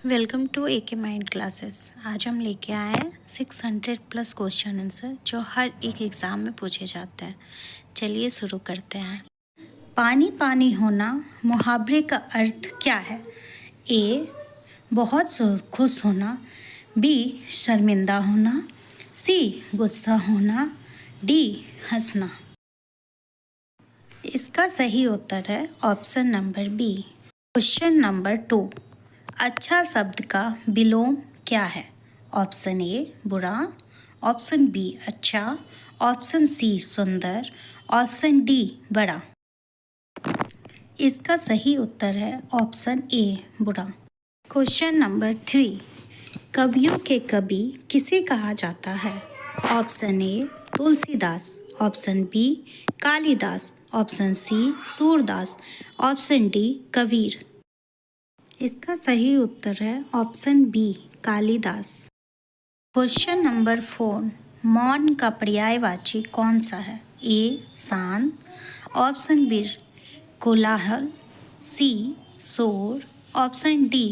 Welcome to AK mind classes. आज हम लेके आए हैं 600 प्लस क्वेश्चन आंसर जो हर एक एग्ज़ाम में पूछे जाते हैं। चलिए शुरू करते हैं। पानी पानी होना मुहावरे का अर्थ क्या है? ए बहुत खुश होना, बी शर्मिंदा होना, सी गुस्सा होना, डी हंसना। इसका सही उत्तर है option number B. Question number 2, अच्छा शब्द का विलोम क्या है? ऑप्शन ए बुरा, ऑप्शन बी अच्छा, ऑप्शन सी सुंदर, ऑप्शन डी बड़ा। इसका सही उत्तर है ऑप्शन ए बुरा। क्वेश्चन नंबर 3, कवियों के कवि किसे कहा जाता है? Option A Tulsidas, option B Kalidas, option C Surdas, option D Kabir. इसका सही उत्तर है option B Kalidas. Question number 4, मौन का पर्यायवाची कौन सा है? ए शांत, ऑप्शन बी कोलाहल, सी शोर, ऑप्शन डी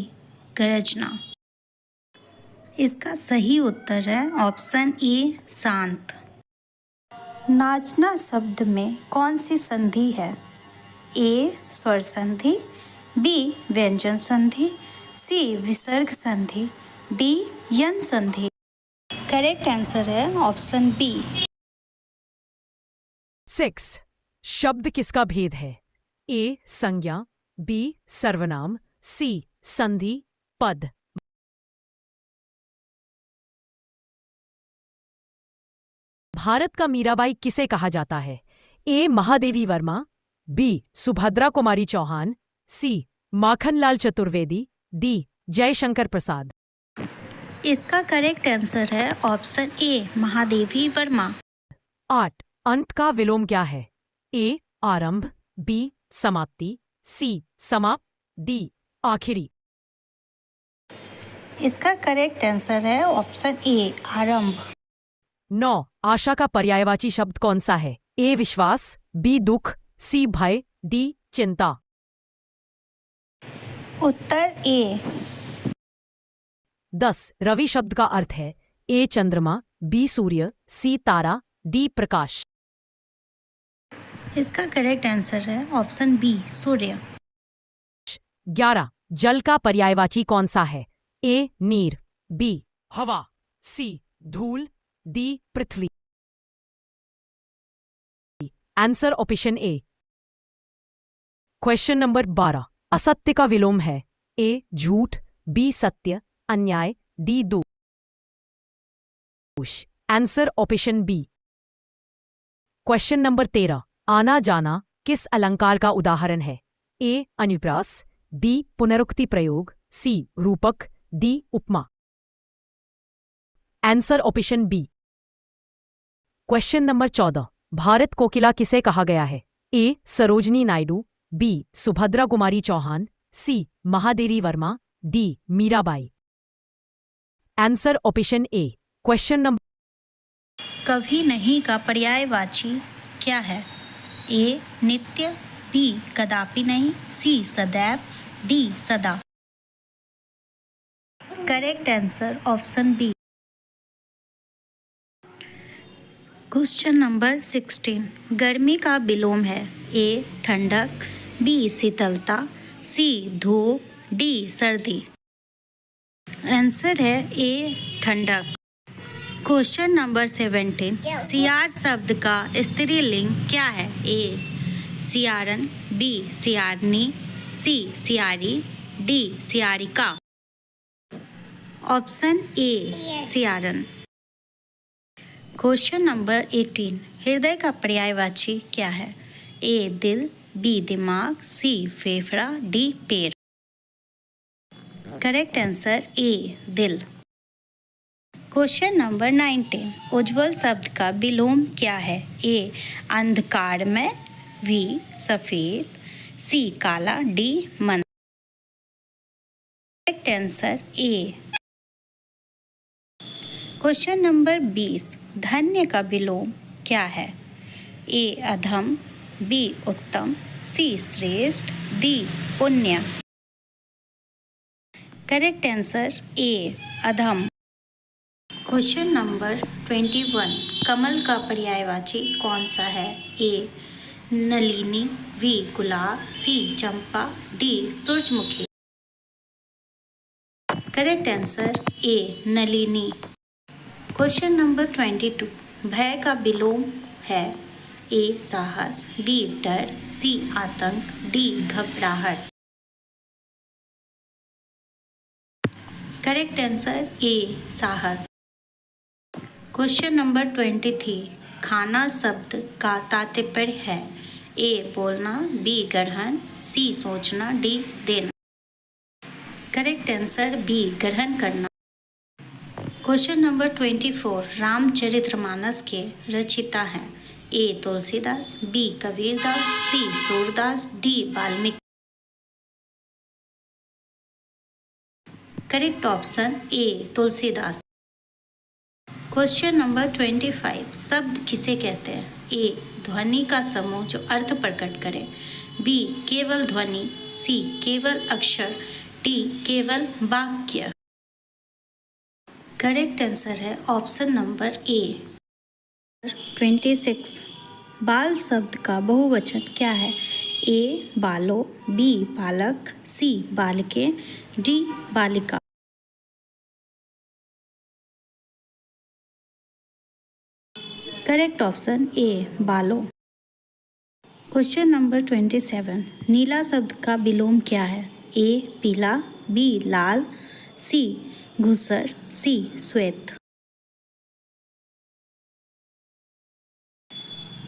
गरजना। इसका सही उत्तर है ऑप्शन ए शांत। नाचना शब्द में कौन सी संधि है? ए स्वर संधि, बी व्यंजन संधि, सी विसर्ग संधि, डी यन संधि। करेक्ट आंसर है ऑप्शन बी। 6. शब्द किसका भेद है? ए संज्ञा, बी सर्वनाम, सी संधि पद। भारत का मीराबाई किसे कहा जाता है? ए महादेवी वर्मा, बी सुभद्रा कुमारी चौहान, सी माखनलाल चतुर्वेदी, डी जयशंकर प्रसाद। इसका करेक्ट आंसर है ऑप्शन ए महादेवी वर्मा। 8. अंत का विलोम क्या है? ए आरंभ, बी समाप्ति, सी समाप्त, डी आखिरी। इसका करेक्ट आंसर है ऑप्शन ए आरंभ। 9. आशा का पर्यायवाची शब्द कौन सा है? ए विश्वास, बी दुख, सी भय, डी चिंता। उत्तर ए। 10. रवि शब्द का अर्थ है? ए चंद्रमा, बी सूर्य, सी तारा, डी प्रकाश। इसका करेक्ट आंसर है ऑप्शन बी सूर्य। 11. जल का पर्यायवाची कौन सा है? ए नीर, बी हवा, सी धूल, D Prithvi. Answer option A. Question number 12, असत्य का विलोम है? ए झूठ, बी सत्य, अन्याय, डी दोष। Answer option B. Question number 13, आना जाना किस अलंकार का उदाहरण है? ए अनुप्रास, बी पुनरुक्ति प्रयोग, सी रूपक, डी उपमा। Answer option B. Question number 14, Bharat कोकिला किसे कहा गया है? A Sarojini Naidu, B Subhadra Kumari Chauhan, C Mahadevi Verma, D Mirabai. Answer option A. Question number कभी नहीं का पर्यायवाची क्या है? ए नित्य, बी कदापि नहीं, सी सदैव, डी सदा। Correct answer option B. Question number 16, गर्मी का विलोम है? ए ठंडक, बी शीतलता, सी धूप, डी सर्दी। आंसर है ए ठंडक। क्वेश्चन नंबर 17, सियार शब्द का स्त्रीलिंग क्या है? ए सियारन, बी सियारनी, सी सियारी, डी सियारिका। ऑप्शन ए सियारन। क्वेश्चन नंबर 18, हृदय का पर्यायवाची क्या है? ए दिल, बी दिमाग, सी फेफड़ा, डी पैर। करेक्ट आंसर ए दिल। क्वेश्चन नंबर 19, उज्ज्वल शब्द का विलोम क्या है? ए अंधकार में, बी सफेद, सी काला, डी मंद। करेक्ट आंसर ए। क्वेश्चन नंबर 20, धन्य का विलोम क्या है? ए अधम, बी उत्तम, सी श्रेष्ठ, डी पुण्य। करेक्ट आंसर ए अधम। क्वेश्चन नंबर 21 कमल का पर्यायवाची कौन सा है? ए नलिनी, बी गुलाब, सी चंपा, डी सूरजमुखी। करेक्ट आंसर ए नलिनी। क्वेश्चन नंबर 22 भय का विलोम है? ए साहस, बी डर, सी आतंक, डी घबराहट। करेक्ट आंसर ए साहस। क्वेश्चन नंबर 23 खाना शब्द का तात्पर्य है? ए बोलना, बी ग्रहण, सी सोचना, डी देना। करेक्ट आंसर बी ग्रहण करना। क्वेश्चन नंबर 24 रामचरितमानस के रचिता हैं? A Tulsidas, B Kabirdas, C Surdas, D Valmiki. Correct option A Tulsidas. Question number 25 शब्द किसे कहते हैं? ए ध्वनि का समूह जो अर्थ प्रकट करे, बी केवल ध्वनि, सी केवल अक्षर, डी केवल वाक्य। करेक्ट आंसर है ऑप्शन नंबर ए। 26 बाल शब्द का बहुवचन क्या है? ए बालो, बी बालक, सी बालिके, डी बालिका। करेक्ट ऑप्शन ए बालो। क्वेश्चन नंबर 27 नीला शब्द का विलोम क्या है? ए पीला, बी लाल, सी घुसर, सी श्वेत।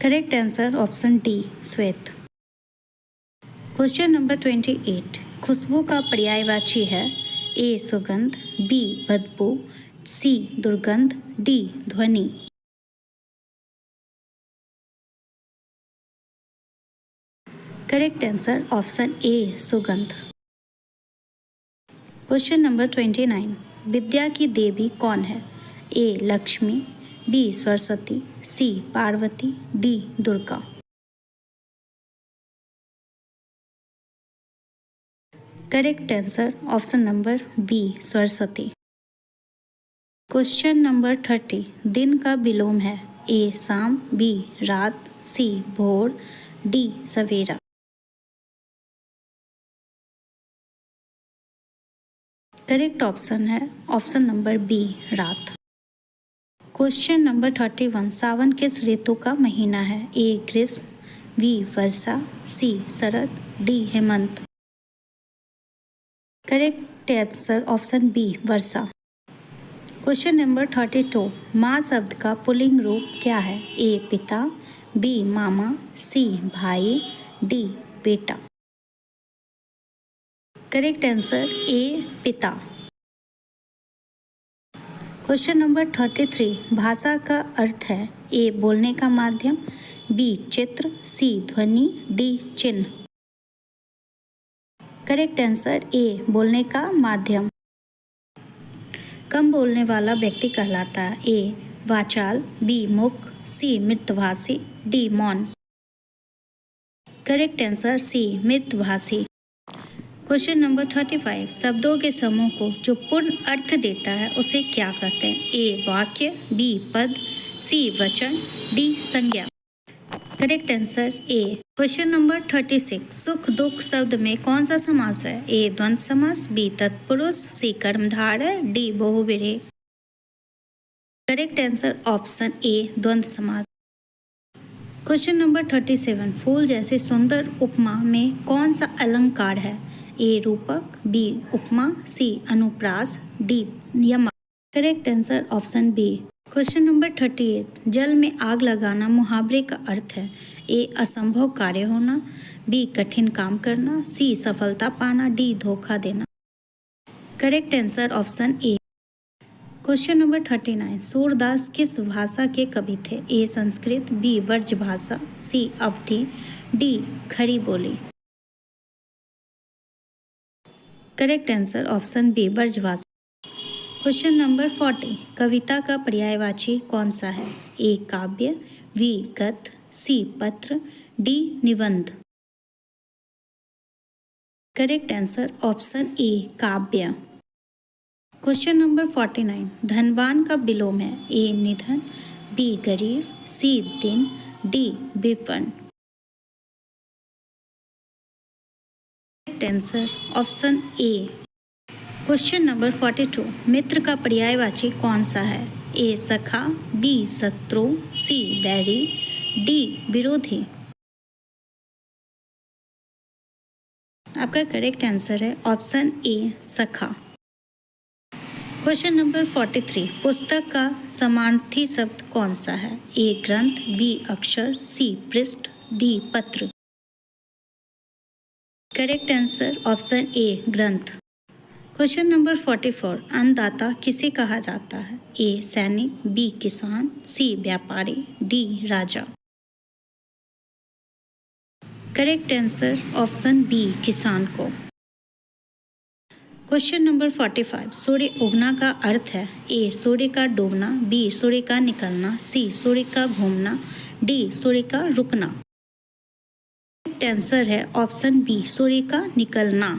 करेक्ट आंसर ऑप्शन डी श्वेत। क्वेश्चन नंबर 28 खुशबू का पर्यायवाची है? ए सुगंध, बी बदबू, सी दुर्गंध, डी ध्वनि। करेक्ट आंसर ऑप्शन ए सुगंध। क्वेश्चन नंबर 29 विद्या की देवी कौन है? A Lakshmi, B Saraswati, C Parvati, D Durga. Correct answer option number B Saraswati. Question number 30 दिन का विलोम है? ए शाम, बी रात, सी भोर, डी सवेरा। करेक्ट ऑप्शन है ऑप्शन नंबर बी रात। क्वेश्चन नंबर 31 सावन किस ऋतु का महीना है? ए ग्रीष्म, बी वर्षा, सी शरद, डी हेमंत। करेक्ट आंसर ऑप्शन बी वर्षा। क्वेश्चन नंबर 32 माँ शब्द का पुल्लिंग रूप क्या है? ए पिता, बी मामा, सी भाई, डी बेटा। करेक्ट आंसर ए पिता। क्वेश्चन नंबर 33 भाषा का अर्थ है? ए बोलने का माध्यम, बी चित्र, सी ध्वनि, डी चिन्ह। करेक्ट आंसर ए बोलने का माध्यम। कम बोलने वाला व्यक्ति कहलाता है? ए वाचाल, बी मूक, सी मृतभाषी, डी मौन। करेक्ट आंसर सी मृतभाषी। क्वेश्चन नंबर 35 शब्दों के समूह को जो पूर्ण अर्थ देता है उसे क्या कहते हैं? ए वाक्य, बी पद, सी वचन, डी संज्ञा। करेक्ट आंसर ए। क्वेश्चन नंबर 36 सुख दुख शब्द में कौन सा समास है? ए द्वंद्व समास, बी तत्पुरुष, सी कर्मधारय, डी बहुव्रीहि। करेक्ट आंसर ऑप्शन ए द्वंद्व समास। क्वेश्चन नंबर 37 फूल जैसे सुंदर उपमा में कौन सा अलंकार है? ए रूपक, बी उपमा, सी अनुप्रास, डी यमक। Correct answer option B. Question number 38 जल में आग लगाना मुहावरे का अर्थ है? ए असंभव कार्य होना, बी कठिन काम करना, सी सफलता पाना, डी धोखा देना। Correct answer option A. Question number 39 Surdas किस भाषा के कवि थे? ए संस्कृत, बी ब्रज भाषा, सी अवधी, D Khari Boli. Correct answer option B Brajbhasha. Question number 40 कविता का पर्यायवाची कौन सा है? ए काव्य, बी गद्य, सी पत्र, डी निबंध। करेक्ट आंसर ऑप्शन ए काव्य। क्वेश्चन नंबर 49, धनवान का विलोम है? ए निधन, बी गरीब, सी दिन, डी विपन्न। Answer option A. Question number 42, मित्र का पर्यायवाची कौन सा है? ए सखा, बी शत्रु, सी बैरी, डी विरोधी। आपका करेक्ट आंसर है ऑप्शन ए सखा। क्वेश्चन नंबर 43, पुस्तक का समानार्थी शब्द कौन सा है? ए ग्रंथ, बी अक्षर, सी पृष्ठ, डी पत्र। करेक्ट आंसर ऑप्शन ए ग्रंथ। क्वेश्चन नंबर 44, अन्नदाता किसे कहा जाता है? ए सैनिक, बी किसान, सी व्यापारी, डी राजा। करेक्ट आंसर ऑप्शन बी किसान को। क्वेश्चन नंबर 45, सूर्य उगना का अर्थ है? ए सूर्य का डूबना, बी सूर्य का निकलना, सी सूर्य का घूमना, डी सूर्य का रुकना। करेक्ट आंसर है ऑप्शन बी सूर्य का निकलना।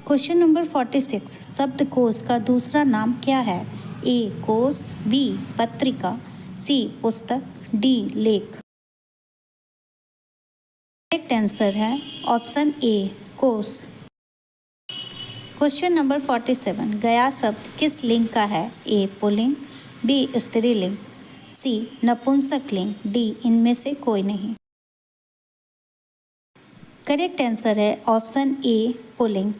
क्वेश्चन नंबर 46, शब्दकोश का दूसरा नाम क्या है? ए कोश, बी पत्रिका, सी पुस्तक, डी लेख। करेक्ट आंसर है ऑप्शन ए कोश। क्वेश्चन नंबर 47, गया शब्द किस लिंग का है? ए पुल्लिंग, बी स्त्रीलिंग, सी नपुंसक लिंग, डी इनमें से कोई नहीं। करेक्ट आंसर है ऑप्शन ए पुल्लिंग।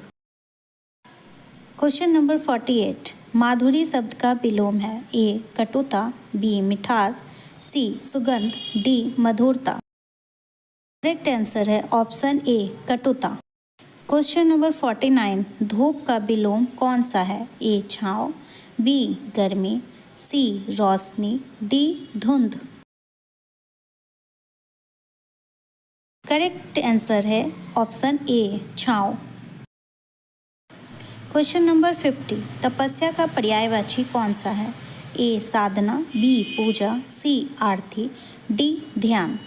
क्वेश्चन नंबर 48, माधुरी शब्द का विलोम है? ए कटुता, बी मिठास, सी सुगंध, डी मधुरता। करेक्ट आंसर है ऑप्शन ए कटुता। क्वेश्चन नंबर 49, धूप का विलोम कौन सा है? ए छाँव, बी गर्मी, सी रोशनी, डी धुंध। करेक्ट आंसर है ऑप्शन ए छाँव। क्वेश्चन नंबर 50, तपस्या का पर्यायवाची कौन सा है? ए साधना, बी पूजा, सी आरती, डी ध्यान।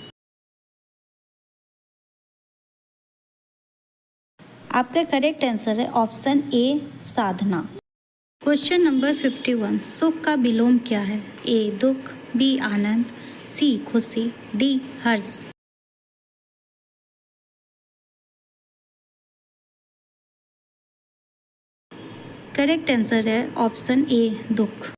आपका करेक्ट आंसर है ऑप्शन ए साधना। क्वेश्चन नंबर 51, सुख का विलोम क्या है? ए दुख, बी आनंद, सी खुशी, डी हर्ष। करेक्ट आंसर है ऑप्शन ए दुख।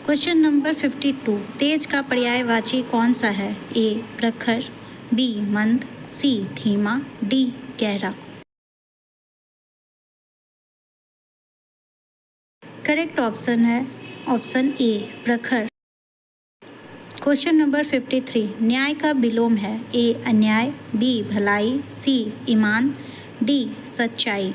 क्वेश्चन नंबर 52, तेज का पर्यायवाची कौन सा है? ए प्रखर, बी मंद, सी धीमा, डी गहरा। करेक्ट ऑप्शन है ऑप्शन ए प्रखर। क्वेश्चन नंबर 53, न्याय का विलोम है? ए अन्याय, बी भलाई, सी ईमान, डी सच्चाई।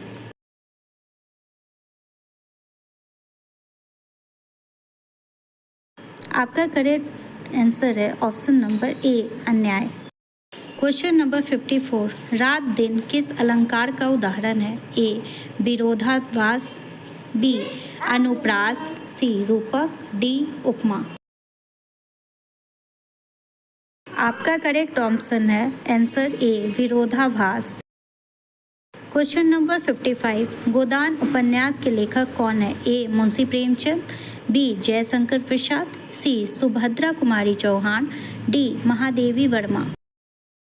आपका करेक्ट आंसर है ऑप्शन नंबर ए अन्याय। क्वेश्चन नंबर 54, रात दिन किस अलंकार का उदाहरण है? ए विरोधाभास, बी अनुप्रास, सी रूपक, डी उपमा। आपका करेक्ट ऑप्शन है आंसर ए विरोधाभास। क्वेश्चन नंबर 55, गोदान उपन्यास के लेखक कौन है? A Munshi Premchand, B Jaishankar Prasad, C Subhadra Kumari Chauhan, D Mahadevi Verma.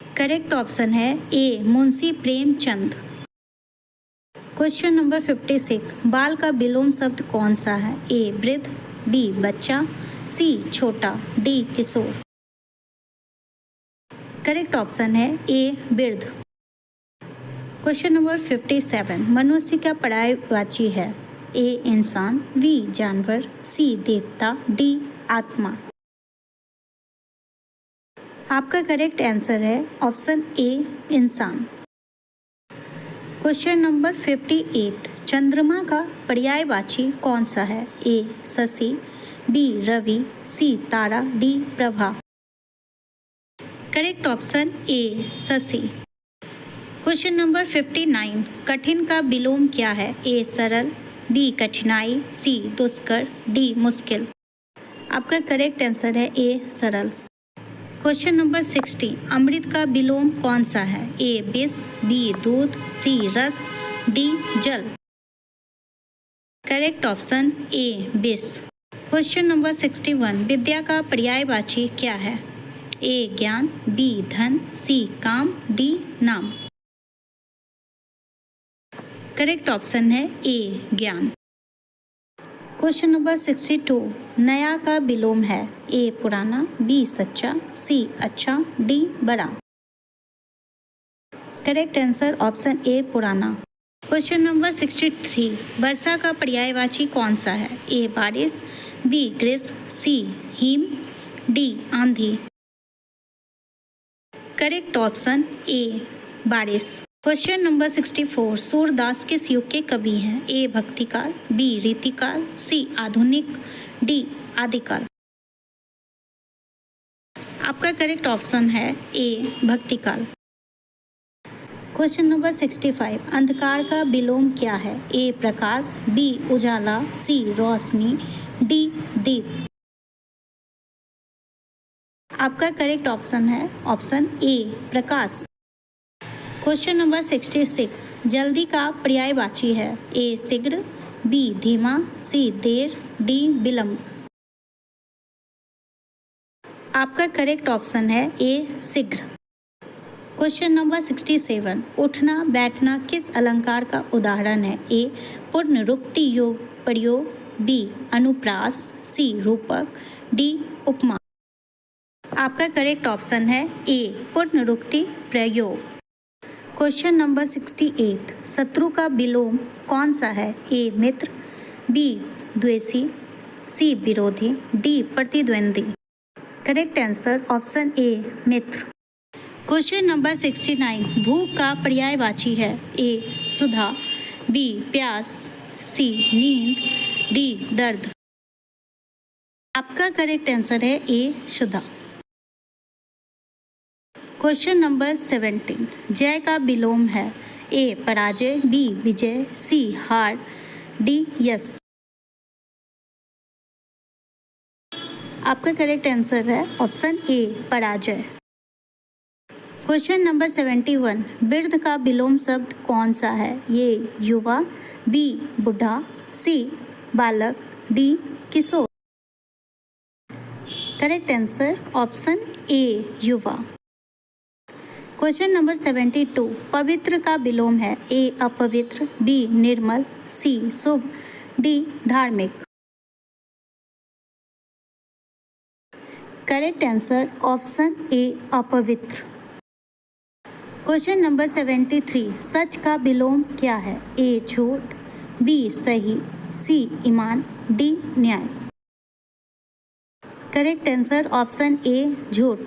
Correct option है A Munshi Premchand. Question number 56, बाल का विलोम शब्द कौन सा है? ए वृद्ध, बी बच्चा, सी छोटा, डी किशोर। करेक्ट ऑप्शन है ए वृद्ध। क्वेश्चन नंबर 57, मनुष्य का पर्यायवाची है? ए इंसान, बी जानवर, सी देवता, डी आत्मा। आपका करेक्ट आंसर है ऑप्शन ए इंसान। क्वेश्चन नंबर 58, चंद्रमा का पर्यायवाची कौन सा है? ए शशि, बी रवि, सी तारा, डी प्रभा। करेक्ट ऑप्शन ए शशि। क्वेश्चन नंबर 59, कठिन का विलोम क्या है? ए सरल, बी कठिनाई, सी दुष्कर, डी मुश्किल। आपका करेक्ट आंसर है ए सरल। क्वेश्चन नंबर 60, अमृत का विलोम कौन सा है? ए विष, बी दूध, सी रस, डी जल। करेक्ट ऑप्शन ए विष। क्वेश्चन नंबर 61 विद्या का पर्यायवाची क्या है? ए ज्ञान, बी धन, सी काम, डी नाम। करेक्ट ऑप्शन है ए ज्ञान। क्वेश्चन नंबर 62 नया का विलोम है? ए पुराना, बी सच्चा, सी अच्छा, डी बड़ा। करेक्ट आंसर ऑप्शन ए पुराना। क्वेश्चन नंबर 63 वर्षा का पर्यायवाची कौन सा है? ए बारिश, बी ग्रीष्म, सी हिम, डी आंधी। करेक्ट ऑप्शन ए बारिश। क्वेश्चन नंबर 64 सूरदास किस युग के कवि हैं? ए भक्तिकाल, बी रीतिकाल, सी आधुनिक, डी आदिकाल। आपका करेक्ट ऑप्शन है ए भक्तिकाल। क्वेश्चन नंबर 65 अंधकार का विलोम क्या है? ए प्रकाश, बी उजाला, सी रोशनी, डी दीप। आपका करेक्ट ऑप्शन है ऑप्शन ए प्रकाश। क्वेश्चन नंबर 66 जल्दी का पर्यायवाची है? ए शीघ्र, बी धीमा, सी देर, डी विलंब। आपका करेक्ट ऑप्शन है ए शीघ्र। क्वेश्चन नंबर 67 उठना बैठना किस अलंकार का उदाहरण है? ए पुनरुक्ति योग प्रयोग, बी अनुप्रास, सी रूपक, डी उपमा। आपका करेक्ट ऑप्शन है ए पुनरुक्ति प्रयोग। क्वेश्चन नंबर 68 शत्रु का विलोम कौन सा है? ए मित्र, बी द्वेषी, सी विरोधी, डी प्रतिद्वंदी। करेक्ट आंसर ऑप्शन ए मित्र। क्वेश्चन नंबर 69 भूख का पर्यायवाची है? ए सुधा, बी प्यास, सी नींद, डी दर्द। आपका करेक्ट आंसर है ए सुधा। क्वेश्चन नंबर 17 जय का विलोम है? ए पराजय, बी विजय, सी हार, डी यश। आपका करेक्ट आंसर है ऑप्शन ए पराजय। क्वेश्चन नंबर 71 वृद्ध का विलोम शब्द कौन सा है? ये युवा, बी बुढ़ा, सी बालक, डी किशोर। करेक्ट आंसर ऑप्शन ए युवा। क्वेश्चन नंबर 72 पवित्र का विलोम है? ए अपवित्र, बी निर्मल, सी शुभ, डी धार्मिक। करेक्ट आंसर ऑप्शन ए अपवित्र। क्वेश्चन नंबर 73 सच का विलोम क्या है? ए झूठ, बी सही, सी ईमान, डी न्याय। करेक्ट आंसर ऑप्शन ए झूठ।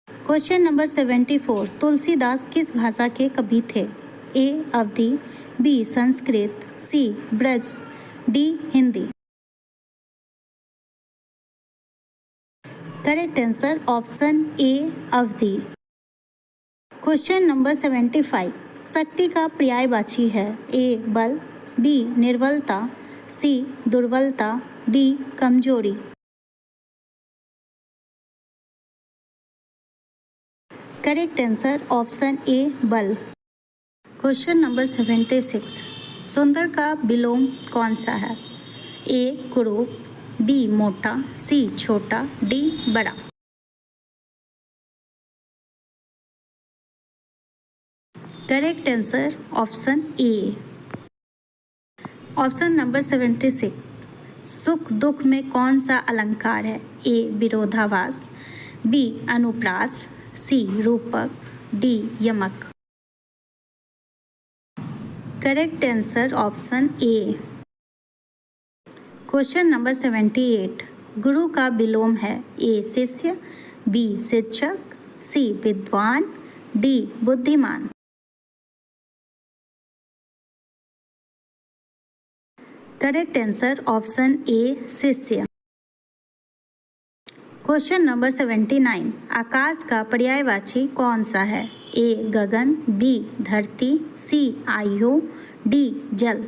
क्वेश्चन नंबर 74 तुलसीदास किस भाषा के कवि थे? A Awadhi, B Sanskrit, C Braj, D Hindi. Correct answer option A Awadhi. Question number 75 शक्ति का पर्यायवाची है? ए बल, बी निर्बलता, सी दुर्बलता, डी कमजोरी। करेक्ट आंसर ऑप्शन ए बल। क्वेश्चन नंबर 76 सुंदर का विलोम कौन सा है? ए कुरूप, बी मोटा, सी छोटा, डी बड़ा। करेक्ट आंसर ऑप्शन ए। ऑप्शन नंबर 76 सुख दुख में कौन सा अलंकार है? ए विरोधाभास, बी अनुप्रास, सी रूपक, डी यमक। Correct answer option A. Question number 78 गुरु का विलोम है? ए शिष्य, बी शिक्षक, सी विद्वान, डी बुद्धिमान। करेक्ट आंसर ऑप्शन ए शिष्य। क्वेश्चन नंबर 79 आकाश का पर्यायवाची कौन सा है? ए गगन, बी धरती, सी आयु, डी जल।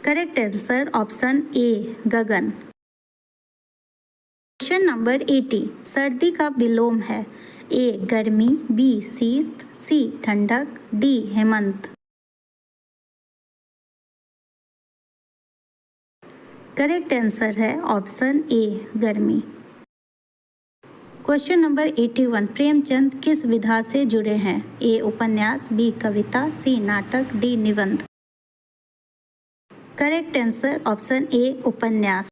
करेक्ट आंसर ऑप्शन ए गगन। क्वेश्चन नंबर 80 सर्दी का विलोम है? ए गर्मी, बी शीत, सी ठंडक, डी हेमंत। करेक्ट आंसर है ऑप्शन ए गर्मी। क्वेश्चन नंबर 81 प्रेमचंद किस विधा से जुड़े हैं? ए उपन्यास, बी कविता, सी नाटक, डी निबंध। करेक्ट आंसर ऑप्शन ए उपन्यास।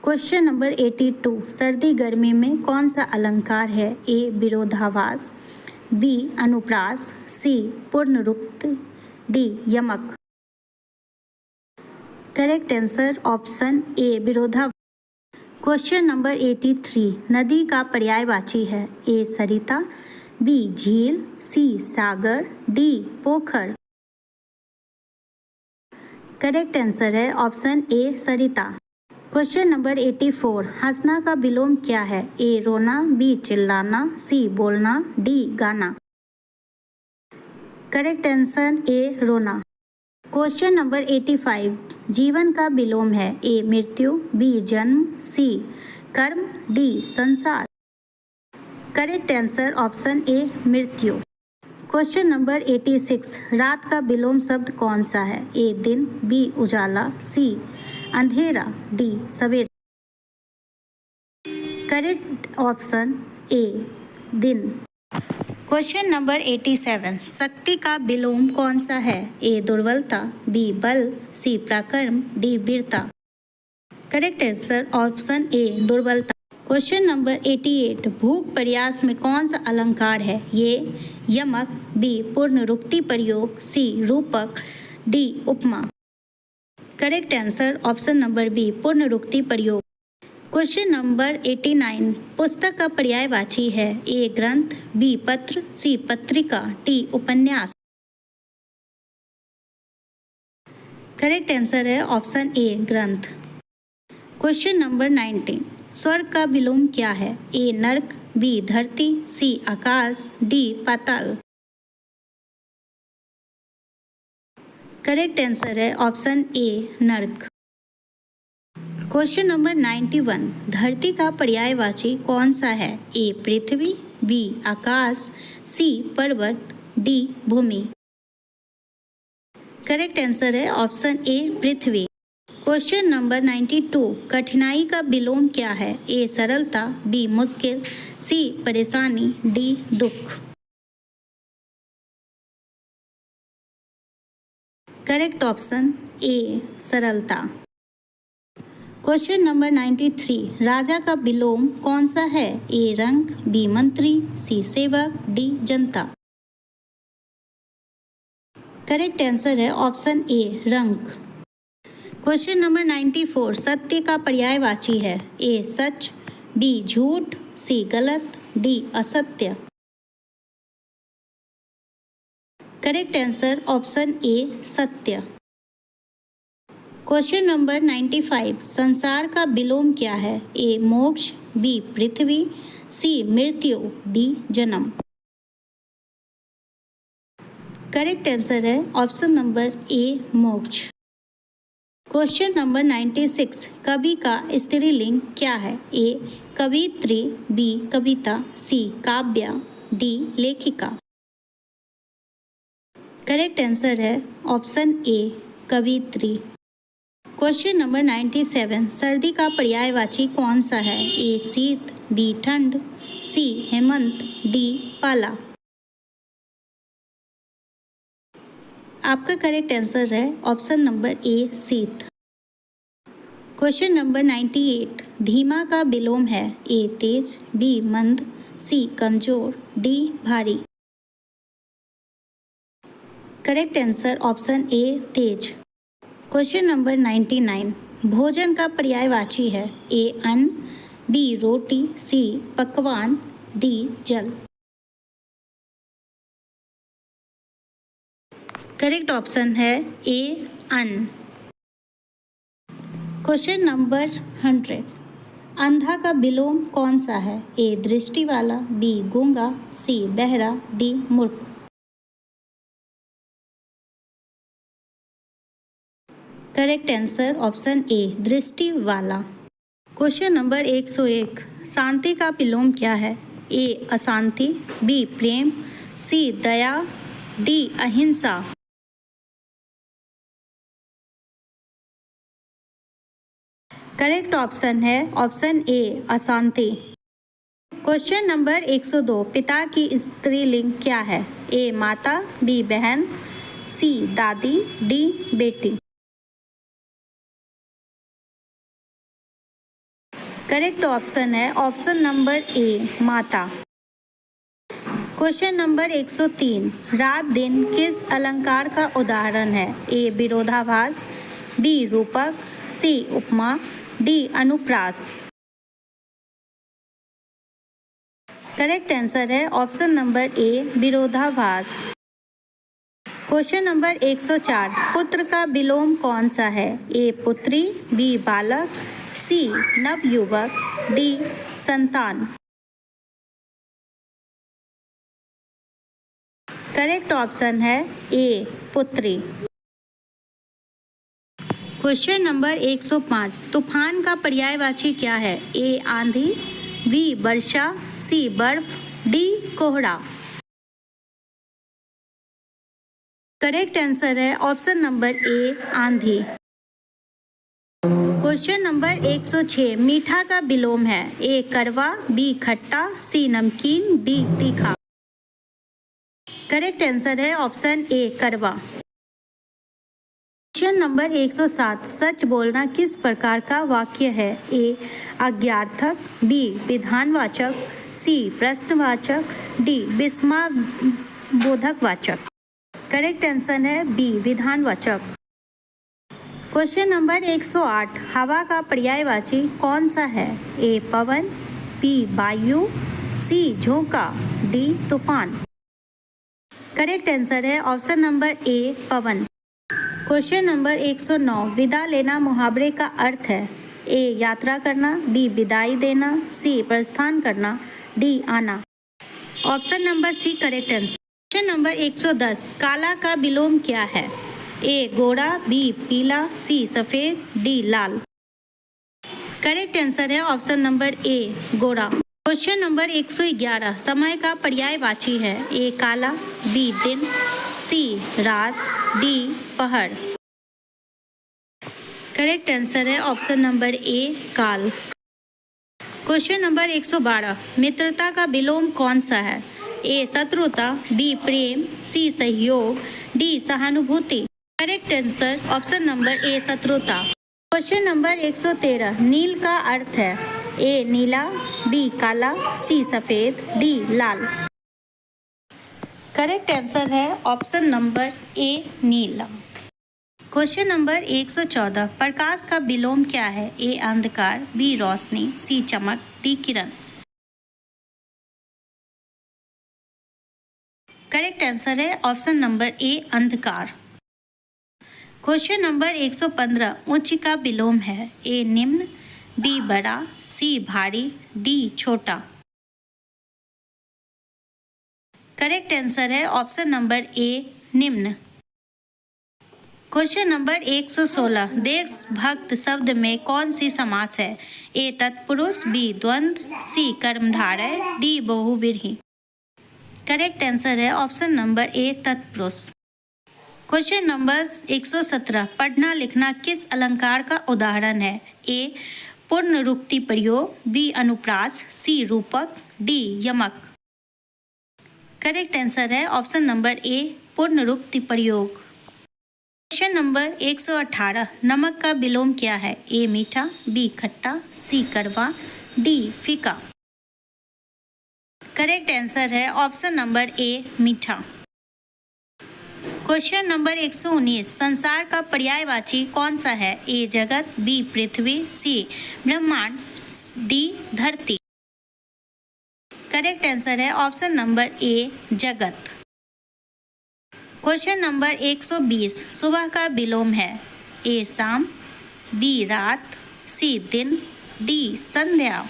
क्वेश्चन नंबर 82 सर्दी गर्मी में कौन सा अलंकार है? ए विरोधाभास, बी अनुप्रास, सी पूर्णरूक्त, डी यमक। करेक्ट आंसर ऑप्शन ए विरोधाभास। क्वेश्चन नंबर 83 नदी का पर्यायवाची है? ए सरिता, बी झील, सी सागर, डी पोखर। करेक्ट आंसर है ऑप्शन ए सरिता। क्वेश्चन नंबर 84 हंसना का विलोम क्या है? ए रोना, बी चिल्लाना, सी बोलना, डी गाना। करेक्ट आंसर ए रोना। क्वेश्चन नंबर 85 जीवन का विलोम है? ए मृत्यु, बी जन्म, सी कर्म, डी संसार। करेक्ट आंसर ऑप्शन ए मृत्यु। क्वेश्चन नंबर 86 रात का विलोम शब्द कौन सा है? ए दिन, बी उजाला, सी अंधेरा, डी सवेरा। करेक्ट ऑप्शन ए दिन। क्वेश्चन नंबर 87 शक्ति का विलोम कौन सा है? ए दुर्बलता, बी बल, सी पराक्रम, डी वीरता। करेक्ट आंसर ऑप्शन ए दुर्बलता। क्वेश्चन नंबर 88 भूख प्रयास में कौन सा अलंकार है? ये यमक, बी पूर्णरूक्ति प्रयोग, सी रूपक, डी उपमा। Correct answer option number B पूर्णरूक्ति प्रयोग। क्वेश्चन नंबर 89 पुस्तक का पर्यायवाची है? ए ग्रंथ, बी पत्र, सी पत्रिका, डी उपन्यास। करेक्ट आंसर है ऑप्शन ए ग्रंथ। क्वेश्चन नंबर 90 स्वर्ग का विलोम क्या है? ए नरक, बी धरती, सी आकाश, डी पाताल। करेक्ट आंसर है ऑप्शन ए नरक। क्वेश्चन नंबर 91 धरती का पर्यायवाची कौन सा है? ए पृथ्वी, बी आकाश, सी पर्वत, डी भूमि। करेक्ट आंसर है ऑप्शन ए पृथ्वी। क्वेश्चन नंबर 92 कठिनाई का विलोम क्या है? ए सरलता, बी मुश्किल, सी परेशानी, डी दुख। करेक्ट ऑप्शन ए सरलता। क्वेश्चन नंबर 93 राजा का विलोम कौन सा है? ए रंक, बी मंत्री, सी सेवक, डी जनता। करेक्ट आंसर है ऑप्शन ए रंक। क्वेश्चन नंबर 94 सत्य का पर्यायवाची है? ए सच, बी झूठ, सी गलत, डी असत्य। करेक्ट आंसर ऑप्शन ए सत्य। क्वेश्चन नंबर 95 संसार का विलोम क्या है? ए मोक्ष, बी पृथ्वी, सी मृत्यु, डी जन्म। करेक्ट आंसर है ऑप्शन नंबर ए मोक्ष। क्वेश्चन नंबर 96 कवि का स्त्रीलिंग क्या है? ए कवित्री, बी कविता, सी काव्य, डी लेखिका। करेक्ट आंसर है ऑप्शन ए कवित्री। क्वेश्चन नंबर 97 सर्दी का पर्यायवाची कौन सा है? ए शीत, बी ठंड, सी हेमंत, डी पाला। आपका करेक्ट आंसर है ऑप्शन नंबर ए शीत। क्वेश्चन नंबर 98 धीमा का विलोम है? ए तेज, बी मंद, सी कमजोर, डी भारी। करेक्ट आंसर ऑप्शन ए तेज। क्वेश्चन नंबर 99 भोजन का पर्यायवाची है? ए अन्न, बी रोटी, सी पकवान, डी जल। करेक्ट ऑप्शन है ए अन्न। क्वेश्चन नंबर 100 अंधा का विलोम कौन सा है? ए दृष्टि वाला, बी गूंगा, सी बहरा, डी मूर्ख। करेक्ट आंसर ऑप्शन ए दृष्टि वाला। क्वेश्चन नंबर 101 शांति का विलोम क्या है? ए अशांति, बी प्रेम, सी दया, डी अहिंसा। करेक्ट ऑप्शन है ऑप्शन ए अशांति। क्वेश्चन नंबर 102 पिता की स्त्रीलिंग क्या है? ए माता, बी बहन, सी दादी, डी बेटी। करेक्ट ऑप्शन है ऑप्शन नंबर ए माता। क्वेश्चन नंबर 103 रात दिन किस अलंकार का उदाहरण है? ए विरोधाभास, बी रूपक, सी उपमा, डी अनुप्रास। करेक्ट आंसर है ऑप्शन नंबर ए विरोधाभास। क्वेश्चन नंबर 104 पुत्र का विलोम कौन सा है? ए पुत्री, बी बालक, सी नवयुवक, डी संतान। करेक्ट ऑप्शन है ए पुत्री। क्वेश्चन नंबर 105 तूफान का पर्यायवाची क्या है? ए आंधी, बी वर्षा, सी बर्फ, डी कोहरा। करेक्ट आंसर है ऑप्शन नंबर ए आंधी। क्वेश्चन नंबर 106 मीठा का विलोम है? ए कड़वा, बी खट्टा, सी नमकीन, डी तीखा। करेक्ट आंसर है ऑप्शन ए कड़वा। क्वेश्चन नंबर 107 सच बोलना किस प्रकार का वाक्य है? ए आज्ञार्थक, बी विधानवाचक, सी प्रश्नवाचक, डी विस्मयबोधक वाचक। करेक्ट आंसर है बी विधानवाचक। क्वेश्चन नंबर 108 हवा का पर्यायवाची कौन सा है? ए पवन, बी वायु, सी झोंका, डी तूफान। करेक्ट आंसर है ऑप्शन नंबर ए पवन। क्वेश्चन नंबर 109 विदा लेना मुहावरे का अर्थ है? ए यात्रा करना, बी विदाई देना, सी प्रस्थान करना, डी आना। Option number C correct answer. Question number 110 काला का विलोम क्या है? ए गोरा, बी पीला, सी सफेद, डी लाल। करेक्ट आंसर है ऑप्शन नंबर ए गोरा। क्वेश्चन नंबर 111 समय का पर्यायवाची है? ए काला, बी दिन, सी रात, डी पहर। करेक्ट आंसर है ऑप्शन नंबर ए काल। क्वेश्चन नंबर 112 मित्रता का विलोम कौन सा है? ए शत्रुता, बी प्रेम, सी सहयोग, डी सहानुभूति। Correct answer option number A शत्रुता। क्वेश्चन नंबर 113 नील का अर्थ है? ए नीला, बी काला, सी सफेद, डी लाल। करेक्ट आंसर है ऑप्शन नंबर ए नीला। क्वेश्चन नंबर 114 प्रकाश का विलोम क्या है? ए अंधकार, बी रोशनी, सी चमक, डी किरण। करेक्ट आंसर है ऑप्शन नंबर ए अंधकार। क्वेश्चन नंबर 115 उच्च का विलोम है? ए निम्न, बी बड़ा, सी भारी, डी छोटा। करेक्ट आंसर है ऑप्शन नंबर ए निम्न। क्वेश्चन नंबर 116 देशभक्त शब्द में कौन सी समास है? ए तत्पुरुष, बी द्वंद्व, सी कर्मधारय, डी बहुव्रीहि। करेक्ट आंसर है ऑप्शन नंबर ए तत्पुरुष। क्वेश्चन नंबर 117 पढ़ना लिखना किस अलंकार का उदाहरण है? ए पूर्णरूक्ति प्रयोग, बी अनुप्रास, सी रूपक, डी यमक। करेक्ट आंसर है ऑप्शन नंबर ए पूर्णरूक्ति प्रयोग। क्वेश्चन नंबर 118 नमक का विलोम क्या है? ए मीठा, बी खट्टा, सी कड़वा, डी फीका। करेक्ट आंसर है ऑप्शन नंबर ए मीठा। क्वेश्चन नंबर 119 संसार का पर्यायवाची कौन सा है? ए जगत, बी पृथ्वी, सी ब्रह्मांड, डी धरती। करेक्ट आंसर है ऑप्शन नंबर ए जगत। क्वेश्चन नंबर 120 सुबह का विलोम है? ए शाम, बी रात, सी दिन, डी संध्या।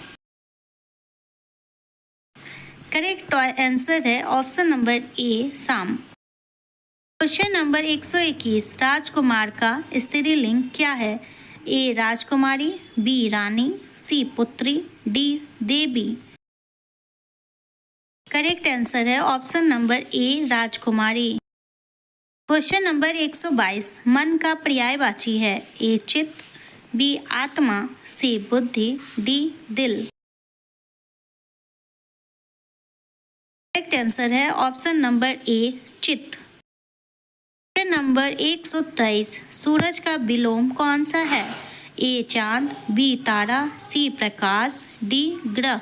करेक्ट आंसर है ऑप्शन नंबर ए शाम। क्वेश्चन नंबर 121 राजकुमार का स्त्रीलिंग क्या है? ए राजकुमारी, बी रानी, सी पुत्री, डी देवी। करेक्ट आंसर है ऑप्शन नंबर ए राजकुमारी। क्वेश्चन नंबर 122 मन का पर्यायवाची है? ए चित्त, बी आत्मा, सी बुद्धि, डी दिल। करेक्ट आंसर है ऑप्शन नंबर ए चित्त। क्वेश्चन नंबर 123, सूरज का विलोम कौन सा है? ए चांद, बी तारा, सी प्रकाश, डी ग्रह।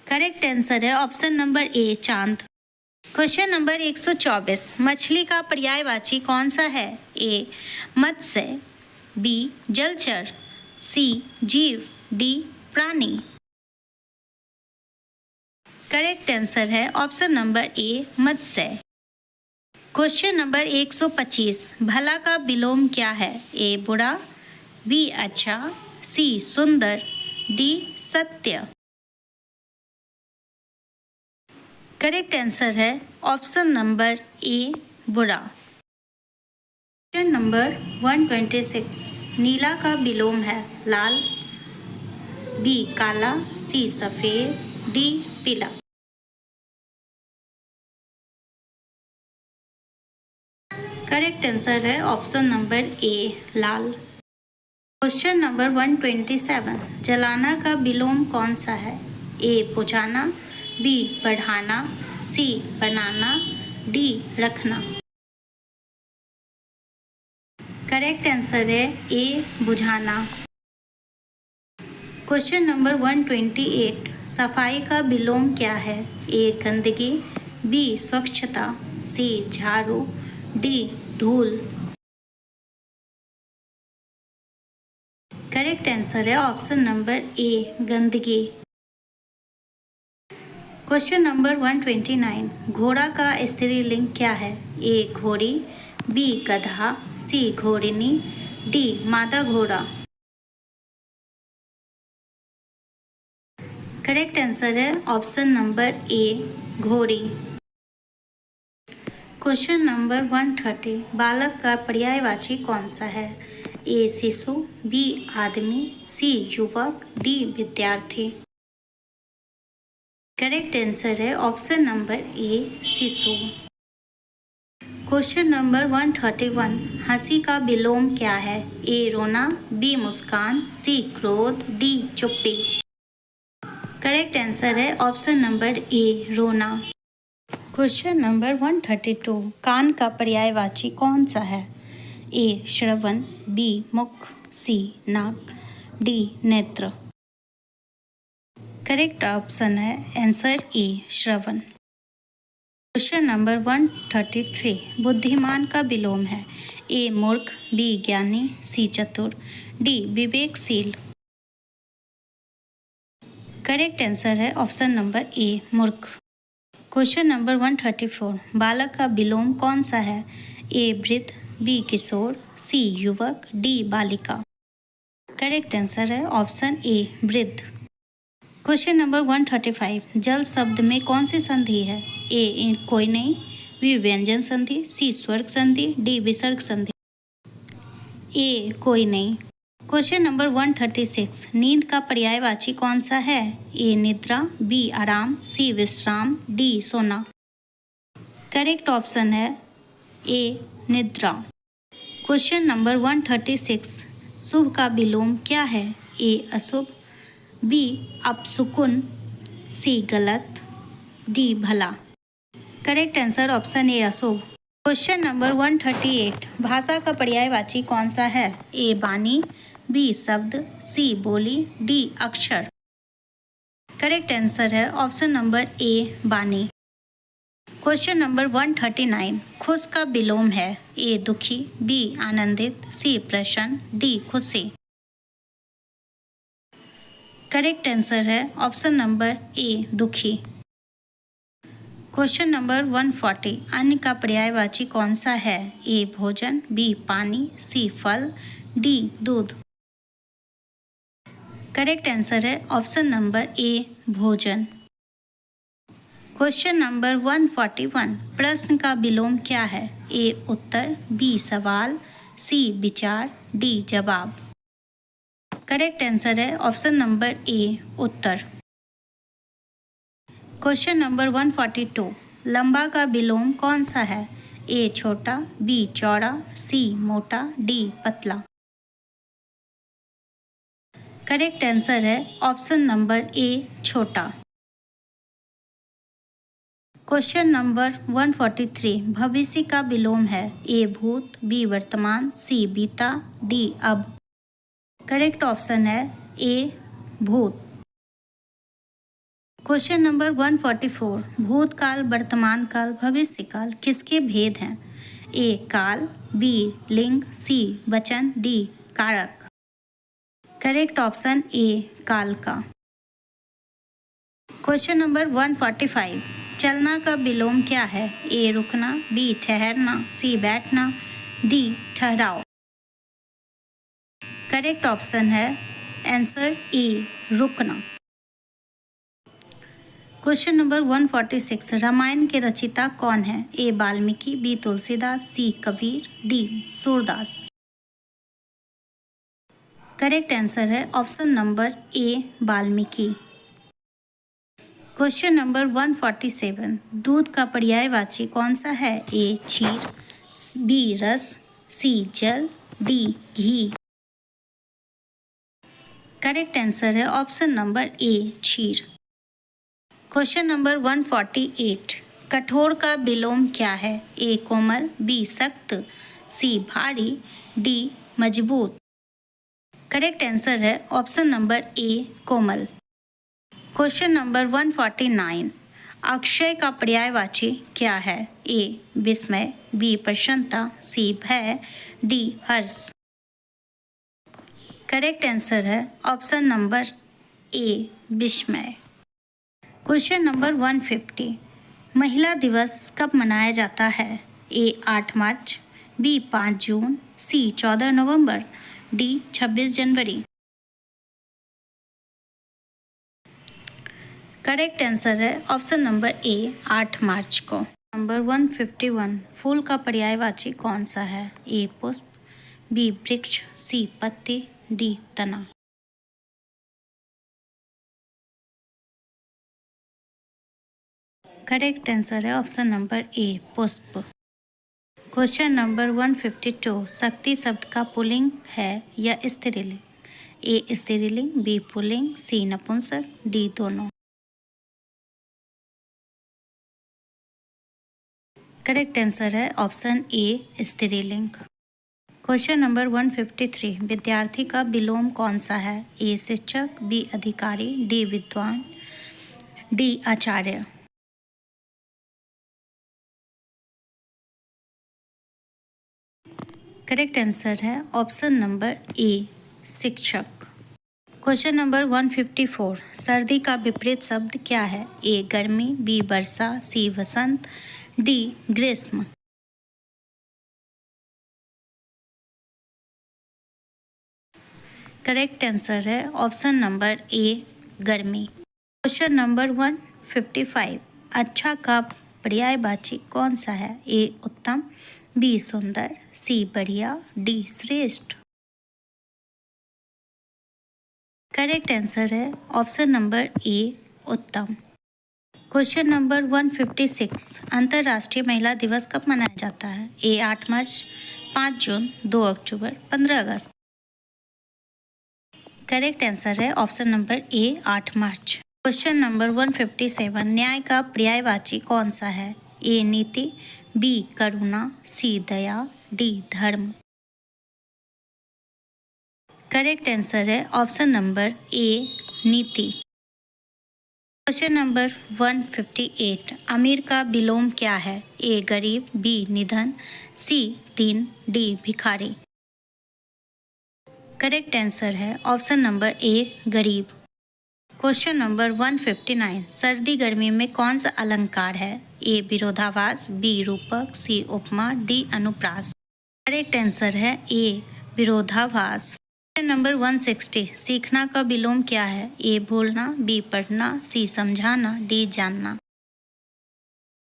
करेक्ट आंसर है ऑप्शन नंबर ए चांद। क्वेश्चन नंबर 124, मछली का पर्यायवाची कौन सा है? ए मत्स्य, बी जलचर, सी जीव, डी प्राणी। करेक्ट आंसर है ऑप्शन नंबर ए मत्स्य। क्वेश्चन नंबर 125, भला का विलोम क्या है? ए बुरा, बी अच्छा, सी सुंदर, डी सत्य। करेक्ट आंसर है ऑप्शन नंबर ए बुरा। क्वेश्चन नंबर 126, नीला का विलोम है? लाल, बी काला, सी सफेद, डी पीला। करेक्ट आंसर है ऑप्शन नंबर ए लाल। क्वेश्चन नंबर 127, जलाना का विलोम कौन सा है? ए बुझाना, बी बढ़ाना, सी बनाना, डी रखना। करेक्ट आंसर है ए बुझाना। क्वेश्चन नंबर 128, सफाई का विलोम क्या है? ए गंदगी, बी स्वच्छता, सी झाड़ू, डी धूल। करेक्ट आंसर है ऑप्शन नंबर ए गंदगी। क्वेश्चन नंबर 129, घोड़ा का स्त्रीलिंग क्या है? ए घोड़ी, बी गधा, सी घोड़िनी, डी मादा घोड़ा। करेक्ट आंसर है ऑप्शन नंबर ए घोड़ी। क्वेश्चन नंबर 130, बालक का पर्यायवाची कौन सा है? ए शिशु, बी आदमी, सी युवक, डी विद्यार्थी। करेक्ट आंसर है ऑप्शन नंबर ए शिशु। क्वेश्चन नंबर 131, हंसी का विलोम क्या है? ए रोना, बी मुस्कान, सी क्रोध, डी चुप्पी। करेक्ट आंसर है ऑप्शन नंबर ए रोना। क्वेश्चन नंबर 132, कान का पर्यायवाची कौन सा है? ए श्रवण, बी मुख, सी नाक, डी नेत्र। करेक्ट ऑप्शन है आंसर ए श्रवण। क्वेश्चन नंबर 133, बुद्धिमान का विलोम है? ए मूर्ख, बी ज्ञानी, सी चतुर, डी विवेकशील। करेक्ट आंसर है ऑप्शन नंबर ए मूर्ख। क्वेश्चन नंबर 134, बालक का विलोम कौन सा है? ए वृद्ध, बी किशोर, सी युवक, डी बालिका। करेक्ट आंसर है ऑप्शन ए वृद्ध। क्वेश्चन नंबर 135, जल शब्द में कौन सी संधि है? ए कोई नहीं, बी व्यंजन संधि, सी स्वर्ग संधि, डी विसर्ग संधि। ए कोई नहीं। क्वेश्चन नंबर 136, नींद का पर्यायवाची कौन सा है? ए निद्रा, बी आराम, सी विश्राम, डी सोना। करेक्ट ऑप्शन है ए निद्रा। क्वेश्चन नंबर 136, शुभ का विलोम क्या है? ए अशुभ, बी अपशकुन, सी गलत, डी भला। करेक्ट आंसर ऑप्शन ए अशुभ। क्वेश्चन नंबर 138, भाषा का पर्यायवाची कौन सा है? ए वाणी, बी शब्द, सी बोली, डी अक्षर। करेक्ट आंसर है ऑप्शन नंबर ए वाणी। क्वेश्चन नंबर 139, खुश का विलोम है? ए दुखी, बी आनंदित, सी प्रसन्न, डी खुशी। करेक्ट आंसर है ऑप्शन नंबर ए दुखी। क्वेश्चन नंबर 140, अन्न का पर्यायवाची कौन सा है? ए भोजन, बी पानी, सी फल, डी दूध। करेक्ट आंसर है ऑप्शन नंबर ए भोजन। क्वेश्चन नंबर 141, प्रश्न का विलोम क्या है? ए उत्तर, बी सवाल, सी विचार, डी जवाब। करेक्ट आंसर है ऑप्शन नंबर ए उत्तर। क्वेश्चन नंबर 142, लंबा का विलोम कौन सा है? ए छोटा, बी चौड़ा, सी मोटा, डी पतला। करेक्ट आंसर है ऑप्शन नंबर ए छोटा। क्वेश्चन नंबर 143 भविष्य का विलोम है ए भूत, बी वर्तमान, सी बीता, डी अब। करेक्ट ऑप्शन है ए भूत। क्वेश्चन नंबर 144 भूतकाल, वर्तमान काल, भविष्य काल किसके भेद हैं? ए काल, बी लिंग, सी वचन, डी कारक। करेक्ट ऑप्शन ए काल का। क्वेश्चन नंबर 145 चलना का विलोम क्या है? ए रुकना, बी ठहरना, सी बैठना, डी ठहराव। करेक्ट ऑप्शन है आंसर ए रुकना। क्वेश्चन नंबर 146 रामायण के रचिता कौन है? A Valmiki, B Tulsidas, C Kabir, D Surdas. Correct answer है option number A Valmiki. Question number 147 दूध का पर्यायवाची कौन सा है? ए क्षीर, बी रस, सी जल, डी घी। करेक्ट आंसर है ऑप्शन नंबर ए क्षीर। क्वेश्चन नंबर 148 कठोर का विलोम क्या है? ए कोमल, बी सख्त, सी भारी, डी मजबूत। करेक्ट आंसर है ऑप्शन नंबर ए कोमल। क्वेश्चन नंबर 149 अक्षय का पर्यायवाची क्या है? ए विस्मय, बी प्रसन्नता, सी भय, डी हर्ष। करेक्ट आंसर है ऑप्शन नंबर ए विस्मय। क्वेश्चन नंबर 150 महिला दिवस कब मनाया जाता है? ए 8 मार्च, बी 5 जून, सी 14 नवंबर, डी 26 जनवरी। करेक्ट आंसर है ऑप्शन नंबर ए 8 मार्च को। नंबर 151 फूल का पर्यायवाची कौन सा है? ए पुष्प, बी वृक्ष, सी पत्ती, डी तना। करेक्ट आंसर है ऑप्शन नंबर ए पुष्प। क्वेश्चन नंबर 152 शक्ति शब्द का पुल्लिंग है या स्त्रीलिंग? ए स्त्रीलिंग, बी पुल्लिंग, सी नपुंसक, डी दोनों। करेक्ट आंसर है ऑप्शन ए स्त्रीलिंग। क्वेश्चन नंबर 153 विद्यार्थी का विलोम कौन सा है? ए शिक्षक, बी अधिकारी, डी विद्वान, डी आचार्य। करेक्ट आंसर है ऑप्शन नंबर ए शिक्षक। क्वेश्चन नंबर 154 सर्दी का विपरीत शब्द क्या है? ए गर्मी, बी वर्षा, सी वसंत, डी ग्रीष्म। करेक्ट आंसर है ऑप्शन नंबर ए गर्मी। क्वेश्चन नंबर 155 अच्छा का पर्यायवाची कौन सा है? ए उत्तम, बी सुंदर, सी बढ़िया, डी श्रेष्ठ। करेक्ट आंसर है ऑप्शन नंबर ए उत्तम। क्वेश्चन नंबर 156 अंतर्राष्ट्रीय महिला दिवस कब मनाया जाता है? ए 8 मार्च, 5 जून, 2 अक्टूबर, 15 अगस्त। करेक्ट आंसर है ऑप्शन नंबर ए 8 मार्च। क्वेश्चन नंबर 157 न्याय का पर्यायवाची कौन सा है? ए नीति, बी करुणा, सी दया, डी धर्म। करेक्ट आंसर है ऑप्शन नंबर ए नीति। क्वेश्चन नंबर 158 अमीर का विलोम क्या है? ए गरीब, बी निधन, सी दीन, डी भिखारी। करेक्ट आंसर है ऑप्शन नंबर ए गरीब। क्वेश्चन नंबर 159 सर्दी गर्मी में कौन सा अलंकार है? ए विरोधाभास, बी रूपक, सी उपमा, डी अनुप्रास। करेक्ट आंसर है ए विरोधाभास। क्वेश्चन नंबर 160 सीखना का विलोम क्या है? ए भूलना, बी पढ़ना, सी समझाना, डी जानना।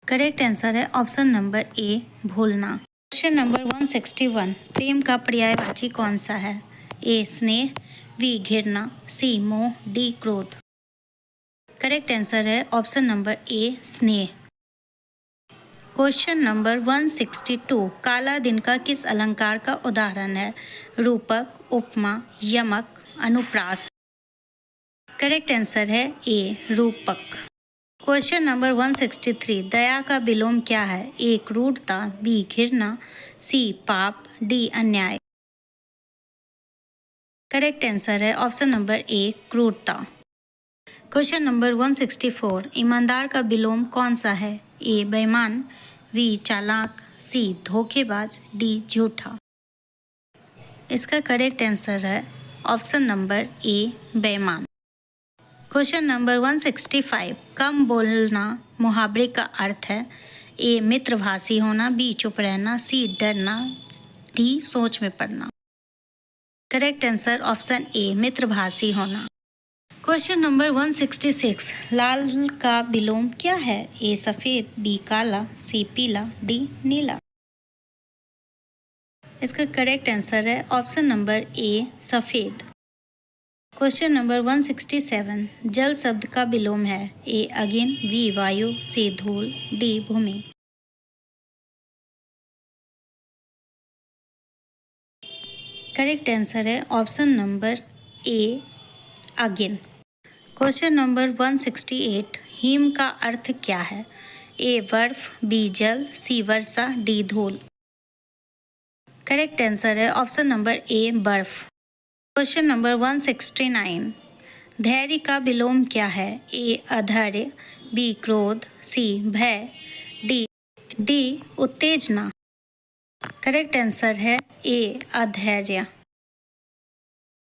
करेक्ट आंसर है ऑप्शन नंबर ए भूलना। क्वेश्चन नंबर 161 प्रेम का पर्यायवाची कौन सा है? ए स्नेह, बी घृणा, सी मोह, डी क्रोध। करेक्ट आंसर है ऑप्शन नंबर ए स्नेह। क्वेश्चन नंबर 162 काला दिन का किस अलंकार का उदाहरण है? रूपक, उपमा, यमक, अनुप्रास। करेक्ट आंसर है ए रूपक। क्वेश्चन नंबर 163, दया का विलोम क्या है? ए क्रूरता, बी घृणा, सी पाप, डी अन्याय। करेक्ट आंसर है ऑप्शन नंबर ए क्रूरता। क्वेश्चन नंबर 164, ईमानदार का विलोम कौन सा है? ए बेईमान, बी चालाक, सी धोखेबाज, डी झूठा। इसका करेक्ट आंसर है ऑप्शन नंबर ए बेईमान। क्वेश्चन नंबर 165, कम बोलना मुहावरे का अर्थ है? ए मित्रभाषी होना, बी चुप रहना, सी डरना, डी सोच में पड़ना। करेक्ट आंसर ऑप्शन ए मित्रभाषी होना। क्वेश्चन नंबर 166, लाल का विलोम क्या है? ए सफ़ेद, बी काला, सी पीला, डी नीला। इसका करेक्ट आंसर है ऑप्शन नंबर ए सफ़ेद। क्वेश्चन नंबर 167, जल शब्द का विलोम है? ए अग्नि, बी वायु, सी धूल, डी भूमि। करेक्ट आंसर है ऑप्शन नंबर ए अग्नि। क्वेश्चन नंबर 168, हिम का अर्थ क्या है? ए बर्फ, बी जल, सी वर्षा, डी धूल। करेक्ट आंसर है ऑप्शन नंबर ए बर्फ। क्वेश्चन नंबर 169, धैर्य का विलोम क्या है? ए अधैर्य, बी क्रोध, सी भय, डी उत्तेजना। करेक्ट आंसर है ए अधैर्य।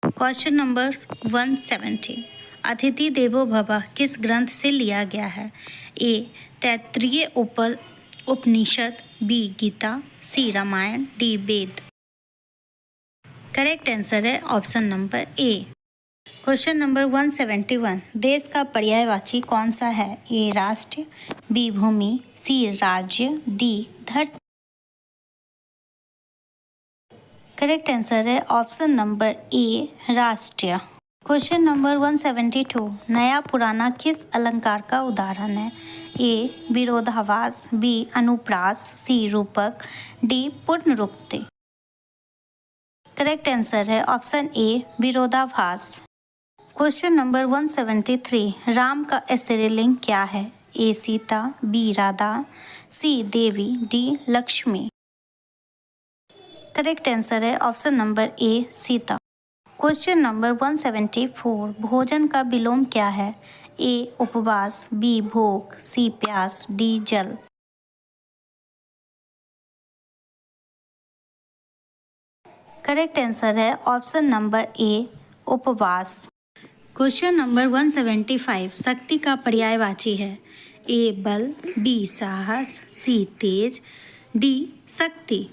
क्वेश्चन नंबर 170, अतिथि देवो भव किस ग्रंथ से लिया गया है? ए तैत्तिरीय उपनिषद, बी गीता, सी रामायण, डी वेद। करेक्ट आंसर है ऑप्शन नंबर ए। क्वेश्चन नंबर 171, देश का पर्यायवाची कौन सा है? ए राष्ट्र, बी भूमि, सी राज्य, डी धरती। करेक्ट आंसर है ऑप्शन नंबर ए राष्ट्रीय। क्वेश्चन नंबर 172, नया पुराना किस अलंकार का उदाहरण है? ए विरोधाभास, बी अनुप्रास, सी रूपक, डी पुनरुक्ति। करेक्ट आंसर है ऑप्शन ए विरोधाभास। क्वेश्चन नंबर 173, राम का स्त्रीलिंग क्या है? ए सीता, बी राधा, सी देवी, डी लक्ष्मी। करेक्ट आंसर है ऑप्शन नंबर ए सीता। क्वेश्चन नंबर 174, भोजन का विलोम क्या है? ए उपवास, बी भूख, सी प्यास, डी जल। करेक्ट आंसर है ऑप्शन नंबर ए उपवास। क्वेश्चन नंबर 175, शक्ति का पर्यायवाची है? ए बल, बी साहस, सी तेज, डी शक्ति।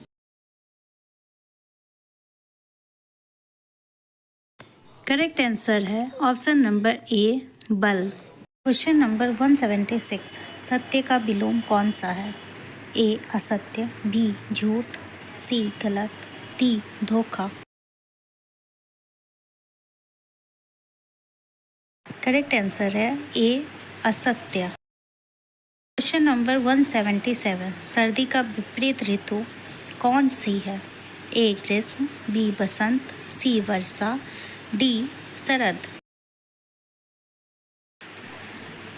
करेक्ट आंसर है ऑप्शन नंबर ए बल। क्वेश्चन नंबर 176, सत्य का विलोम कौन सा है? ए असत्य, बी झूठ, सी गलत, डी धोखा। करेक्ट आंसर है ए असत्य। क्वेश्चन नंबर 177, सर्दी का विपरीत ऋतु कौन सी है? ए ग्रीष्म, बी बसंत, सी वर्षा, डी शरद।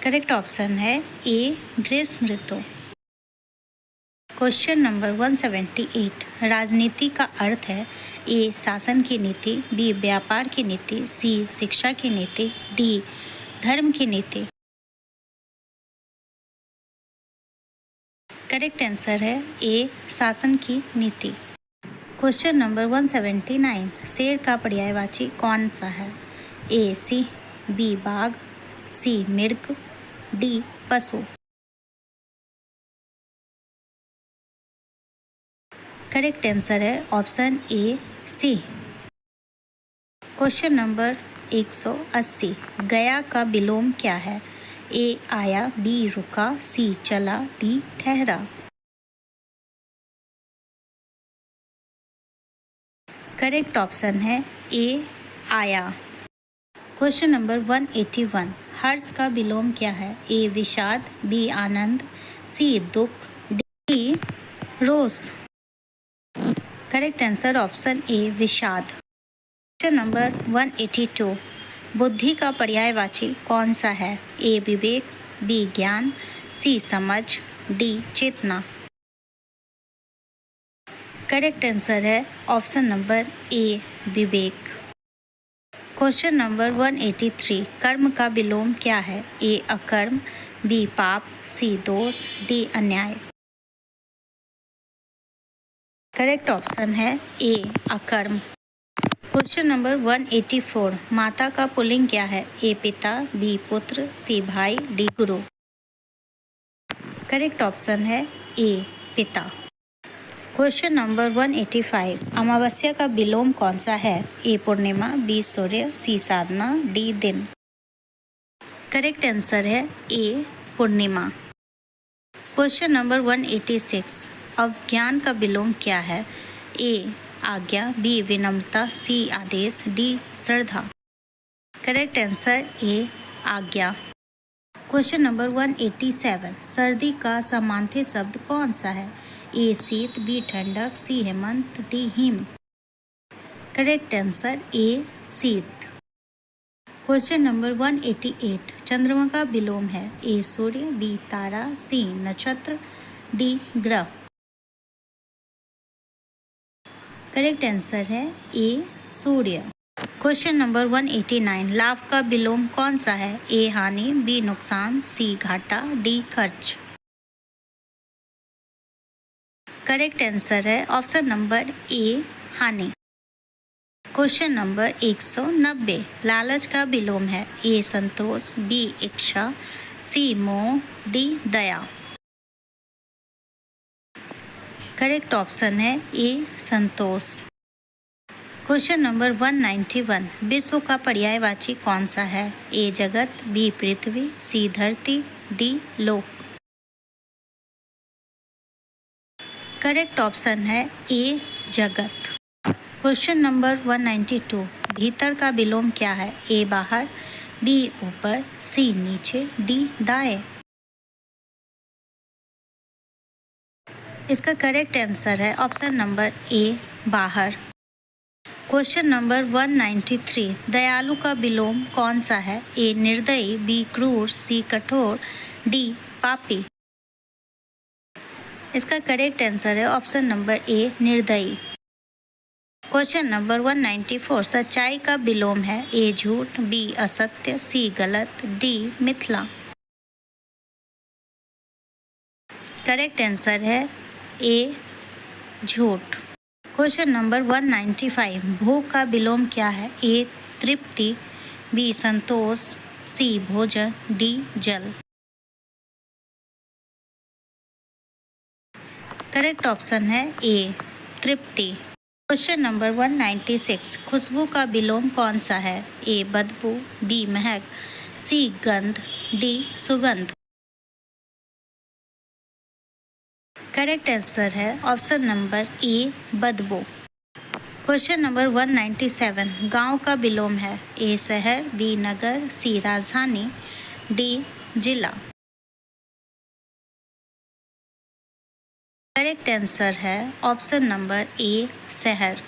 करेक्ट ऑप्शन है ए ग्रीष्म ऋतु। क्वेश्चन नंबर 178, राजनीति का अर्थ है? ए शासन की नीति, बी व्यापार की नीति, सी शिक्षा की नीति, डी धर्म की नीति। करेक्ट आंसर है ए शासन की नीति। क्वेश्चन नंबर 179, शेर का पर्यायवाची कौन सा है? ए सिंह, बी बाघ, सी मृग, डी पशु। करेक्ट आंसर है ऑप्शन ए सिंह। क्वेश्चन नंबर 180, गया का विलोम क्या है? ए आया, बी रुका, सी चला, डी ठहरा। करेक्ट ऑप्शन है ए आया। क्वेश्चन नंबर 181, हर्ष का विलोम क्या है? ए विषाद, बी आनंद, सी दुख, डी रोष। करेक्ट आंसर ऑप्शन ए विषाद। क्वेश्चन नंबर 182, बुद्धि का पर्यायवाची कौन सा है? ए विवेक, बी ज्ञान, सी समझ, डी चेतना। करेक्ट आंसर है ऑप्शन नंबर ए विवेक। क्वेश्चन नंबर 183 कर्म का विलोम क्या है? ए अकर्म, बी पाप, सी दोष, डी अन्याय। करेक्ट ऑप्शन है ए अकर्म। क्वेश्चन नंबर 184 माता का पुल्लिंग क्या है? ए पिता, बी पुत्र, सी भाई, डी गुरु। करेक्ट ऑप्शन है ए पिता। क्वेश्चन नंबर 185 अमावस्या का विलोम कौन सा है? ए पूर्णिमा, बी सूर्य, सी साधना, डी दिन। करेक्ट आंसर है ए पूर्णिमा। क्वेश्चन नंबर 186 अज्ञान का विलोम क्या है? ए आज्ञा, बी विनम्रता, सी आदेश, डी श्रद्धा। करेक्ट आंसर ए आज्ञा। क्वेश्चन नंबर 187 सर्दी का समानार्थी शब्द कौन सा है? ए शीत, बी ठंडक, सी हेमंत, डी हिम। करेक्ट आंसर ए शीत। क्वेश्चन नंबर 188 चंद्रमा का विलोम है? ए सूर्य, बी तारा, सी नक्षत्र, डी ग्रह। करेक्ट आंसर है ए सूर्य। क्वेश्चन नंबर 189 लाभ का विलोम कौन सा है? ए हानि, बी नुकसान, सी घाटा, डी खर्च। करेक्ट आंसर है ऑप्शन नंबर ए हानि। क्वेश्चन नंबर 190 लालच का विलोम है? ए संतोष, बी इच्छा, सी मोह, डी दया। करेक्ट ऑप्शन है ए संतोष। क्वेश्चन नंबर 191 विश्व का पर्यायवाची कौन सा है? ए जगत, बी पृथ्वी, सी धरती, डी लोक। करेक्ट ऑप्शन है ए जगत। क्वेश्चन नंबर 192 भीतर का विलोम क्या है? ए बाहर, बी ऊपर, सी नीचे, डी दाएं। इसका करेक्ट आंसर है ऑप्शन नंबर ए बाहर। क्वेश्चन नंबर 193 दयालु का विलोम कौन सा है? ए निर्दयी, बी क्रूर, सी कठोर, डी पापी। इसका करेक्ट आंसर है ऑप्शन नंबर ए निर्दयी। क्वेश्चन नंबर 194 सच्चाई का विलोम है? ए झूठ, बी असत्य, सी गलत, डी मिथ्या। करेक्ट आंसर है ए झूठ। क्वेश्चन नंबर 195 भूख का विलोम क्या है? ए तृप्ति, बी संतोष, सी भोजन, डी जल। करेक्ट ऑप्शन है ए तृप्ति। क्वेश्चन नंबर 196 खुशबू का विलोम कौन सा है? ए बदबू, बी महक, सी गंध, डी सुगंध। करेक्ट आंसर है ऑप्शन नंबर ए बदबू। क्वेश्चन नंबर 197 गांव का विलोम है? ए शहर, बी नगर, सी राजधानी, डी जिला। करेक्ट आंसर है ऑप्शन नंबर ए शहर।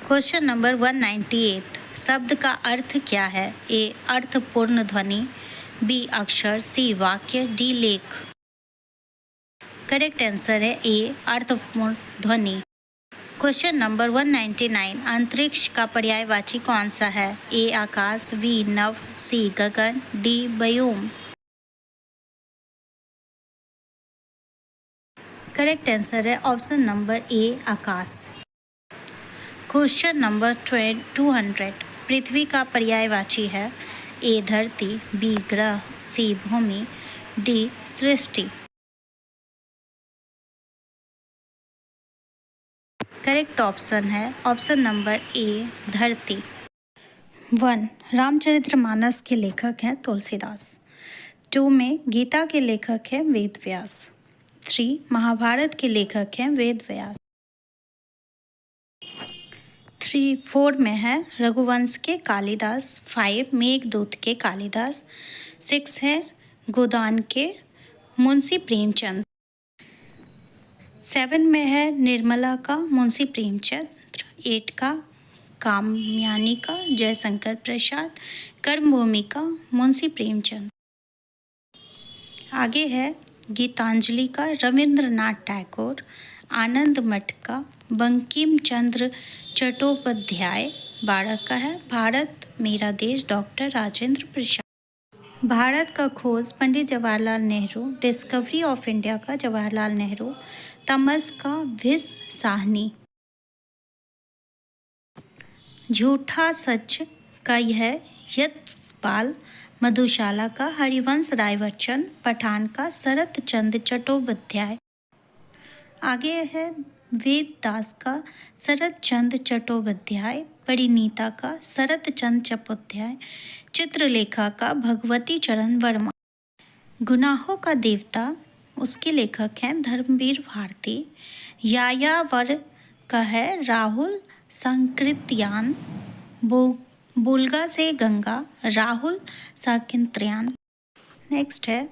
क्वेश्चन नंबर 198 शब्द का अर्थ क्या है? ए अर्थपूर्ण ध्वनि, बी अक्षर, सी वाक्य, डी लेख। करेक्ट आंसर है ए अर्थपूर्ण ध्वनि। क्वेश्चन नंबर 199 अंतरिक्ष का पर्यायवाची कौन सा है? ए आकाश, बी नभ, सी गगन, डी व्योम। करेक्ट आंसर है ऑप्शन नंबर ए आकाश। क्वेश्चन नंबर 200 पृथ्वी का पर्यायवाची है? ए धरती, बी ग्रह, सी भूमि, डी सृष्टि। करेक्ट ऑप्शन है ऑप्शन नंबर ए धरती। 1 रामचरितमानस के लेखक हैं तुलसीदास। 2 में गीता के लेखक हैं वेद व्यास। 3 महाभारत के लेखक हैं वेद व्यास। 4 में है रघुवंश के कालिदास। 5 मेघदूत के कालिदास। 6 है गोदान के मुंशी प्रेमचंद। 7 में है निर्मला का मुंशी प्रेमचंद। 8 का कामयानी का जयशंकर प्रसाद, कर्मभूमि का मुंशी प्रेमचंद। आगे है गीतांजलि का रविंद्रनाथ टैगोर, आनंद मठ का बंकिम चंद्र चट्टोपाध्याय। 12 का है भारत मेरा देश, डॉक्टर राजेंद्र प्रसाद। भारत का खोज Pandit Jawaharlal Nehru, discovery of India का जवाहरलाल नेहरू, तमस का भीष्म साहनी। झूठा सच का यह यशपाल, मधुशाला का हरिवंश राय बच्चन, पठान का शरत चंद्र चट्टोपाध्याय। आगे है वेद दास का शरत चंद्र चट्टोपाध्याय, परिणीता का शरत चंद्र चट्टोपाध्याय, चित्रलेखा का भगवती चरण वर्मा। गुनाहों का देवता, उसके लेखक हैं धर्मवीर भारती। यायावर का है राहुल सांकृत्यायन, बुल्गा से गंगा, राहुल सांकृत्यायन। नेक्स्ट है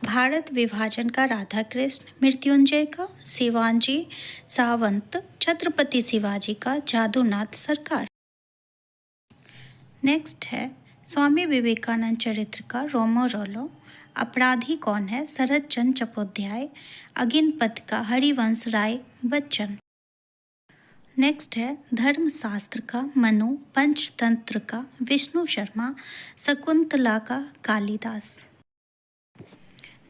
भारत विभाजन का राधा कृष्ण, मृत्युंजय का शिवाजी सावंत, छत्रपति शिवाजी का जादूनाथ सरकार। नेक्स्ट है स्वामी विवेकानंद चरित्र का रोमो रोलो, अपराधी कौन है शरत चंद्र चट्टोपाध्याय, अगिनपथ का हरिवंश राय बच्चन। नेक्स्ट है धर्मशास्त्र का मनु, पंचतंत्र का विष्णु शर्मा, शकुंतला का कालिदास।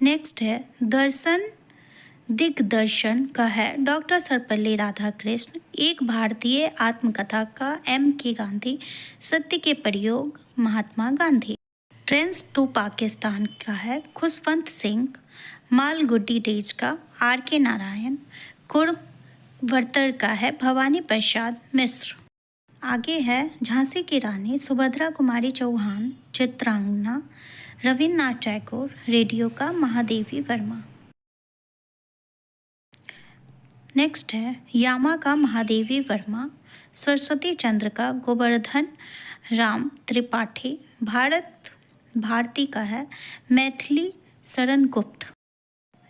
नेक्स्ट है दर्शन दिग्दर्शन का है डॉक्टर सर्वपल्ली राधाकृष्ण, एक भारतीय आत्मकथा का M.K. गांधी, सत्य के प्रयोग महात्मा गांधी। ट्रेन्स टू पाकिस्तान का है खुशवंत सिंह, मालगुडी डेज का R.K. नारायण, कुर्मवर्तर का है भवानी प्रसाद मिश्र। आगे है झांसी की रानी सुभद्रा कुमारी चौहान, चित्रांगना, रविन्द्रनाथ टैगोर, रेडियो का महादेवी वर्मा। नेक्स्ट है यामा का महादेवी वर्मा, सरस्वती चंद्र का गोवर्धन राम त्रिपाठी, भारती का है मैथिली शरण गुप्त।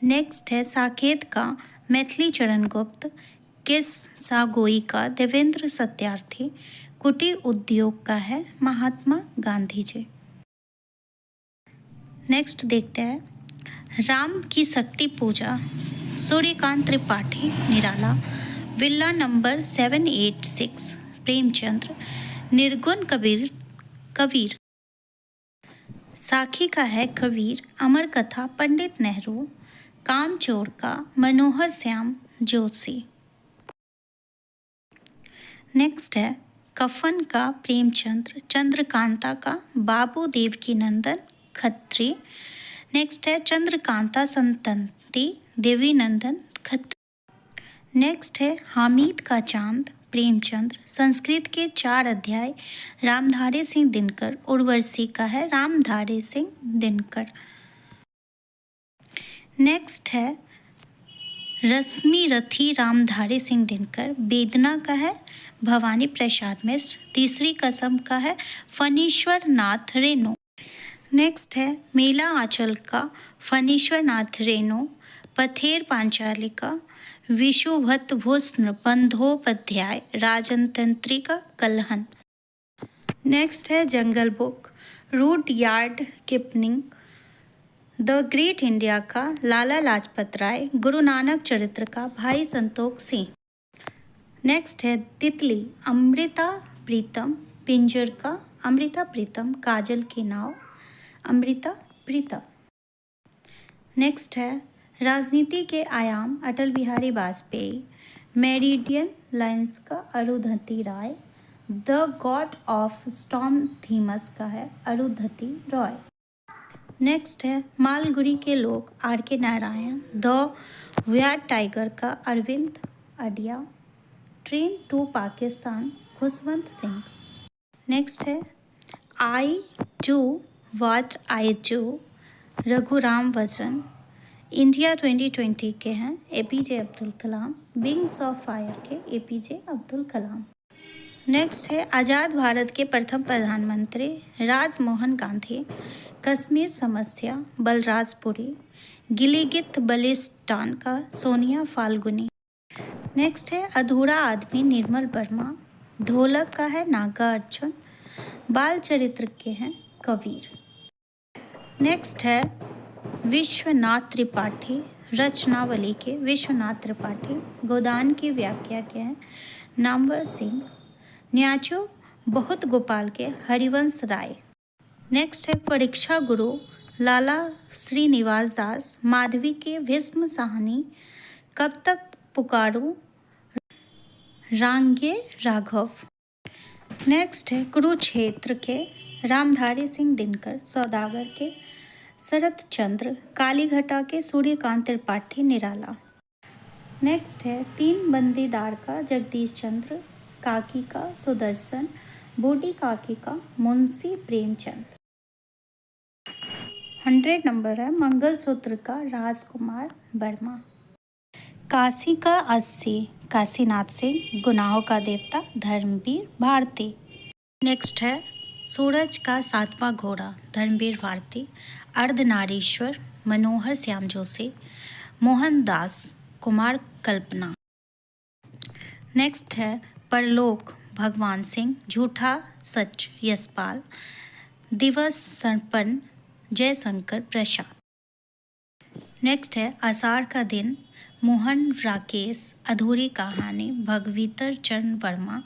नेक्स्ट है साकेत का मैथिली चरण गुप्त, केसागोई का देवेंद्र सत्यार्थी, कुटीर उद्योग का है महात्मा गांधी जी। नेक्स्ट देखते हैं राम की शक्ति पूजा, सूर्यकांत त्रिपाठी निराला, विला नंबर 786 प्रेमचंद्र, निर्गुण कबीर। साखी का है कबीर, अमर कथा पंडित नेहरू, कामचोर का मनोहर श्याम जोशी। नेक्स्ट है कफन का प्रेमचंद्र, चंद्रकांता का बाबू देवकीनंदन खत्री। नेक्स्ट है चंद्रकांता संतति देवीनंदन खत्री। नेक्स्ट है हामिद का चांद प्रेमचंद्र, संस्कृत के 4 अध्याय रामधारी सिंह दिनकर, उर्वशी का है रामधारी सिंह दिनकर। नेक्स्ट है रश्मि रथी रामधारी सिंह दिनकर, वेदना का है भवानी प्रसाद मिश्र, तीसरी कसम का है फणीश्वर नाथ रेणु। नेक्स्ट है मेला आंचल का फणीश्वर नाथ रेणु, पथेर पांचाली का विशुभत भूषण बंदोपाध्याय, राजतंत्री का कलहन। नेक्स्ट है jungle book, Rudyard Kipling, the great India का लाला लाजपत राय, गुरु नानक चरित्र का भाई संतोख सिंह। नेक्स्ट है तितली, अमृता प्रीतम, पिंजर का अमृता प्रीतम, काजल की नाव, अमृता प्रीतम। नेक्स्ट है राजनीति के आयाम, अटल बिहारी वाजपेयी, मेरिडियन लाइन्स का अरुंधति राय, द गॉड ऑफ स्टॉर्म थीमस का है अरुंधति रॉय। नेक्स्ट है मालगुडी के लोग R.K. Narayan, the white tiger का Aravind Adiga, train to Pakistan Khushwant Singh. Next है I do what I do, Raghuram वचन, इंडिया 2020 के हैं APJ Abdul Kalam, wings of fire के APJ अब्दुल कलाम। नेक्स्ट है आज़ाद भारत के प्रथम प्रधानमंत्री राजमोहन गांधी, कश्मीर समस्या बलराजपुरी, गिलगित बल्टिस्तान का सोनिया फाल्गुनी। नेक्स्ट है अधूरा आदमी निर्मल वर्मा, ढोलक का है नागार्जुन। बाल चरित्र के हैं कबीर। नेक्स्ट है विश्वनाथ त्रिपाठी, रचनावली के विश्वनाथ त्रिपाठी। गोदान की व्याख्या के हैं नामवर सिंह। न्याचो बहुत गोपाल के हरिवंश राय। नेक्स्ट है परीक्षा गुरु लाला श्रीनिवास दास। माधवी के भीष्म साहनी। कब तक पुकारूं रांगे राघव। नेक्स्ट है कुरुक्षेत्र के रामधारी सिंह दिनकर। सौदागर के शरत चंद्र। कालीघटा के सूर्यकांत त्रिपाठी निराला। नेक्स्ट है तीन बंदीदार का जगदीश चंद्र। काकी का सुदर्शन। बूढ़ी काकी का मुंशी प्रेमचंद। 100 नंबर है मंगलसूत्र का राजकुमार वर्मा। काशी का 80 काशीनाथ सिंह। गुनाहों का देवता धर्मवीर भारती। नेक्स्ट है सूरज का 7वां घोड़ा धर्मवीर भारती। अर्धनारीश्वर मनोहर श्याम जोशी। मोहनदास कुमार कल्पना। नेक्स्ट है परलोक भगवान सिंह। झूठा सच यशपाल। दिवस संपन्न जयशंकर प्रसाद। नेक्स्ट है आषाढ़ का दिन मोहन राकेश। अधूरी कहानी भगवीतर चंद वर्मा।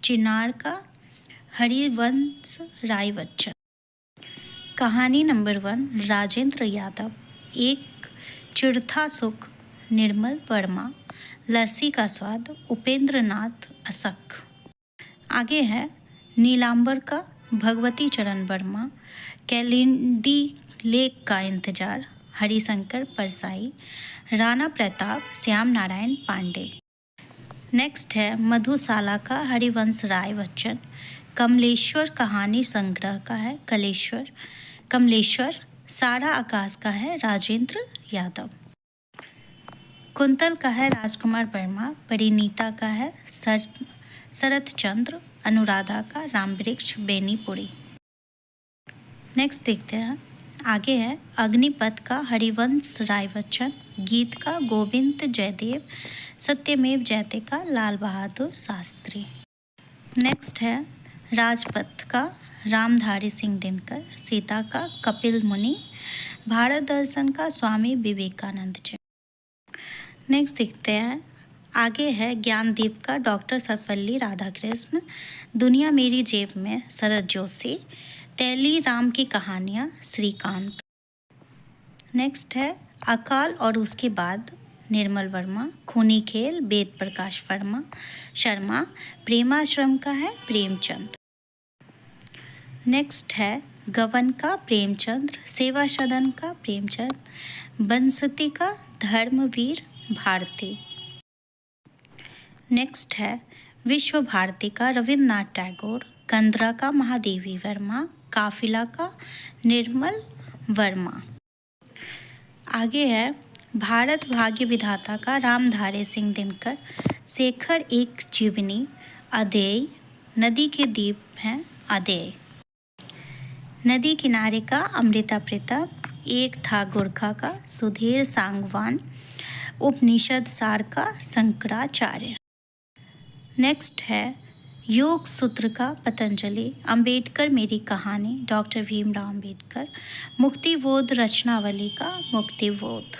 चिनार का हरिवंश राय बच्चन। कहानी नंबर 1 राजेंद्र यादव। एक चिड़था सुख निर्मल वर्मा। लस्सी का स्वाद उपेंद्र नाथ असक। आगे है नीलांबर का भगवती चरण वर्मा। कैलिंडी लेक का इंतजार हरिशंकर परसाई। राणा प्रताप श्याम नारायण पांडे। नेक्स्ट है मधुशाला का हरिवंश राय बच्चन। कमलेश्वर कहानी संग्रह का है कमलेश्वर। सारा आकाश का है राजेंद्र यादव। कुंतल का है राजकुमार वर्मा। परिणीता का है शरत चंद्र। अनुराधा का रामवृक्ष बेनीपुरी। नेक्स्ट देखते हैं आगे है अग्निपथ का हरिवंश राय बच्चन। गीत का गोविंद जयदेव। सत्यमेव जयते का लाल बहादुर शास्त्री। नेक्स्ट है राजपथ का रामधारी सिंह दिनकर। सीता का कपिल मुनि। भारत दर्शन का स्वामी विवेकानंद जी। नेक्स्ट देखते हैं आगे है ज्ञानदीप का डॉक्टर सर्वपल्ली राधाकृष्ण। दुनिया मेरी जेब में शरद जोशी। तेली राम की कहानियाँ श्रीकांत। नेक्स्ट है अकाल और उसके बाद निर्मल वर्मा। खूनी खेल वेद प्रकाश शर्मा। प्रेमाश्रम का है प्रेमचंद। नेक्स्ट है गवन का प्रेमचंद्र। सेवा सदन का प्रेमचंद। बंसती का धर्मवीर भारती। नेक्स्ट है विश्व भारती का रविन्द्रनाथ टैगोर। कंदरा का महादेवी वर्मा। काफिला का निर्मल वर्मा। आगे है भारत भाग्य विधाता का रामधारी सिंह दिनकर। शेखर एक जीवनी। अदेय नदी के द्वीप हैं अदेय। नदी किनारे का अमृता प्रीतम। एक था गोरखा का सुधीर सांगवान। उपनिषद सार का शंकराचार्य। नेक्स्ट है योग सूत्र का पतंजलि। अंबेडकर मेरी कहानी डॉक्टर भीमराव अंबेडकर। मुक्तिबोध रचनावली का मुक्तिबोध।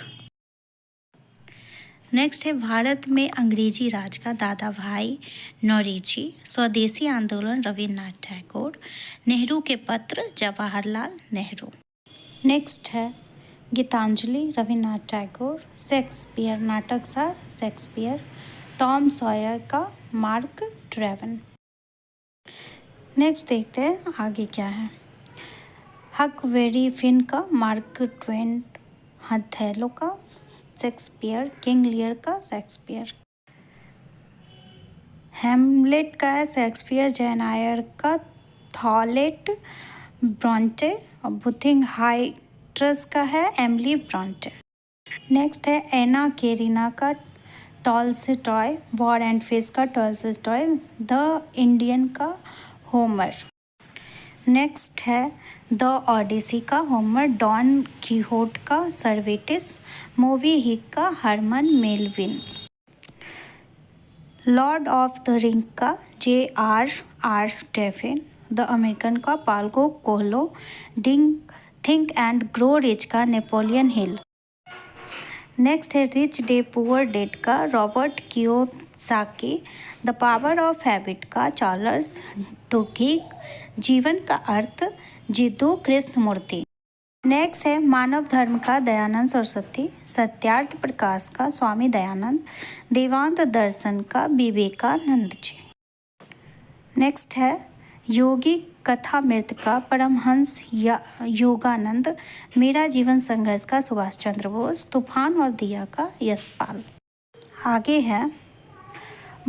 नेक्स्ट है भारत में अंग्रेजी राज का दादा भाई नौरोजी। स्वदेशी आंदोलन रविन्द्रनाथ टैगोर। नेहरू के पत्र जवाहरलाल नेहरू। नेक्स्ट है गीतांजलि रविन्द्रनाथ टैगोर। शेक्सपियर नाटक सार शेक्सपियर। टॉम सॉयर का मार्क ट्वेन। नेक्स्ट देखते हैं आगे क्या है हकवेरी फिन का मार्क ट्वेन। हथेलो का शेक्सपियर। किंग लियर का शेक्सपियर। हेमलेट का है शेक्सपियर। जैन आयर का थॉलेट ब्रॉन्टे। और बुथिंग हाइट्रस का है एमिली ब्रॉन्टे। नेक्स्ट है एना केरिना का टॉल्स्टॉय। वॉर एंड पीस का टॉल्स्टॉय। द इंडियन का होमर। नेक्स्ट है द ओडिसी का होमर। डॉन कीहोट का सर्वेटिस। मोवी हिक का Herman Melville. Lord of the ring का J.R.R. टोल्किन, द अमेरिकन का Paulo Coelho, think and grow rich का Napoleon Hill. Next है rich dad poor dad का Robert Kiyosaki, the power of habit का Charles Duhigg, जीवन का अर्थ Jiddu Krishnamurthy. Next है मानव धर्म का दयानंद सरस्वती, सत्यार्थ प्रकाश का स्वामी दयानंद, देवांत दर्शन का विवेकानंद जी। नेक्स्ट है योगी कथामृत का परमहंस योगानंद, मेरा जीवन संघर्ष का सुभाष चंद्र बोस, तूफान और दिया का यशपाल। आगे है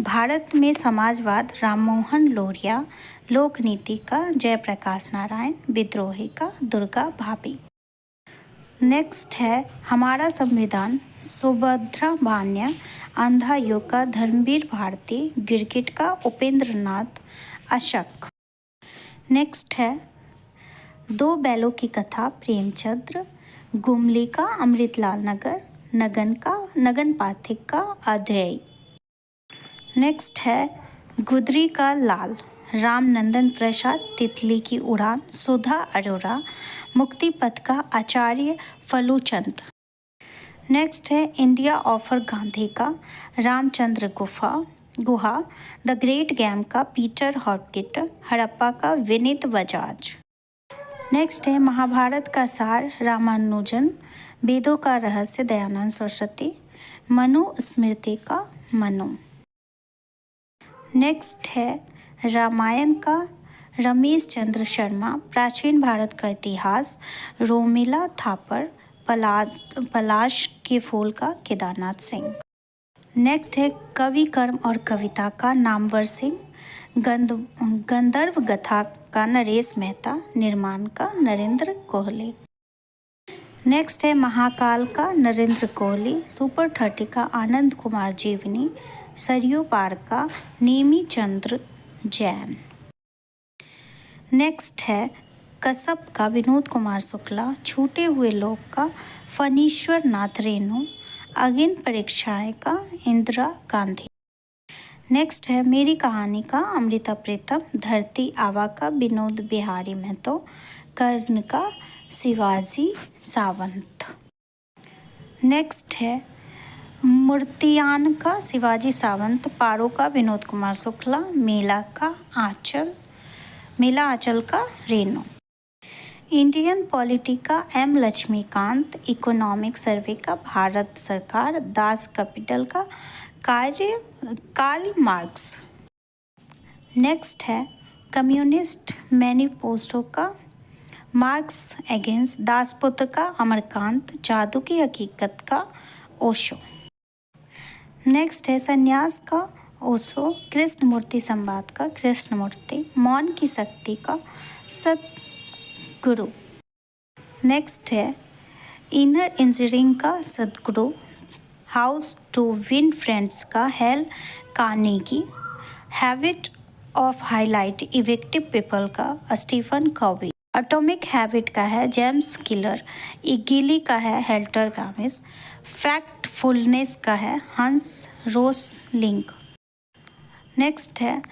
भारत में समाजवाद राममोहन लोहिया, लोकनीति का जयप्रकाश नारायण, विद्रोही का दुर्गा भाभी। नेक्स्ट है हमारा संविधान सुभद्रा मान्य, अंधा योग का धर्मवीर भारती, गिरगिट का उपेंद्र नाथ अशक। नेक्स्ट है दो बैलों की कथा प्रेमचंद्र, गुमली का अमृतलाल नगर, नगन पाठक का अध्यय। नेक्स्ट है गुदरी का लाल, रामनंदन प्रसाद, तितली की उड़ान, सुधा अरोरा, मुक्ति पथ का आचार्य फलूचंद। नेक्स्ट है इंडिया ऑफर गांधी का Ramachandra Guha, the great game का पीटर हॉटकिट, हड़प्पा का विनीत बजाज। नेक्स्ट है महाभारत का सार रामानुजन, वेदों का रहस्य दयानंद सरस्वती, मनुस्मृति का मनु। नेक्स्ट है रामायण का रमेश चंद्र शर्मा, प्राचीन भारत का इतिहास रोमिला थापर, पलाश के फूल का केदारनाथ सिंह। नेक्स्ट है कवि कर्म और कविता का नामवर सिंह, गंधर्व गाथा का नरेश मेहता, निर्माण का नरेंद्र कोहली। नेक्स्ट है महाकाल का नरेंद्र कोहली, सुपर 30 का आनंद कुमार जीवनी, सरयू पार का नेमी चंद्र जैन। नेक्स्ट है कसब का विनोद कुमार शुक्ला, छूटे हुए लोग का फणीश्वर नाथ रेणु, अग्नि परीक्षाएं का इंदिरा गांधी। नेक्स्ट है मेरी कहानी का अमृता प्रीतम, धरती आवा का विनोद बिहारी महतो, कर्ण का शिवाजी सावंत। नेक्स्ट है मूर्तियान का शिवाजी सावंत, पारो का विनोद कुमार शुक्ला, मेला आंचल का रेणु। इंडियन पॉलिटी का एम लक्ष्मीकांत, इकोनॉमिक सर्वे का भारत सरकार, दास कैपिटल का कार्ल मार्क्स। नेक्स्ट है कम्युनिस्ट मैनिफेस्टो का मार्क्स एंगल्स, दासपुत्र का अमरकांत, जादू की हकीकत का ओशो। नेक्स्ट है संन्यास का ओशो, कृष्णमूर्ति संवाद का कृष्णमूर्ति, मौन की शक्ति का सद्गुरु। नेक्स्ट है इनर इंजीनियरिंग का सद्गुरु, हाउस टू विन फ्रेंड्स का hello Carnegie, habit of highlight effective people का स्टीफन कॉवी, एटॉमिक हैबिट का है जेम्स क्लियर, इगिली का है हेल्टर गामिस, फैक्टफुलनेस का है हंस रोसलिंग। नेक्स्ट है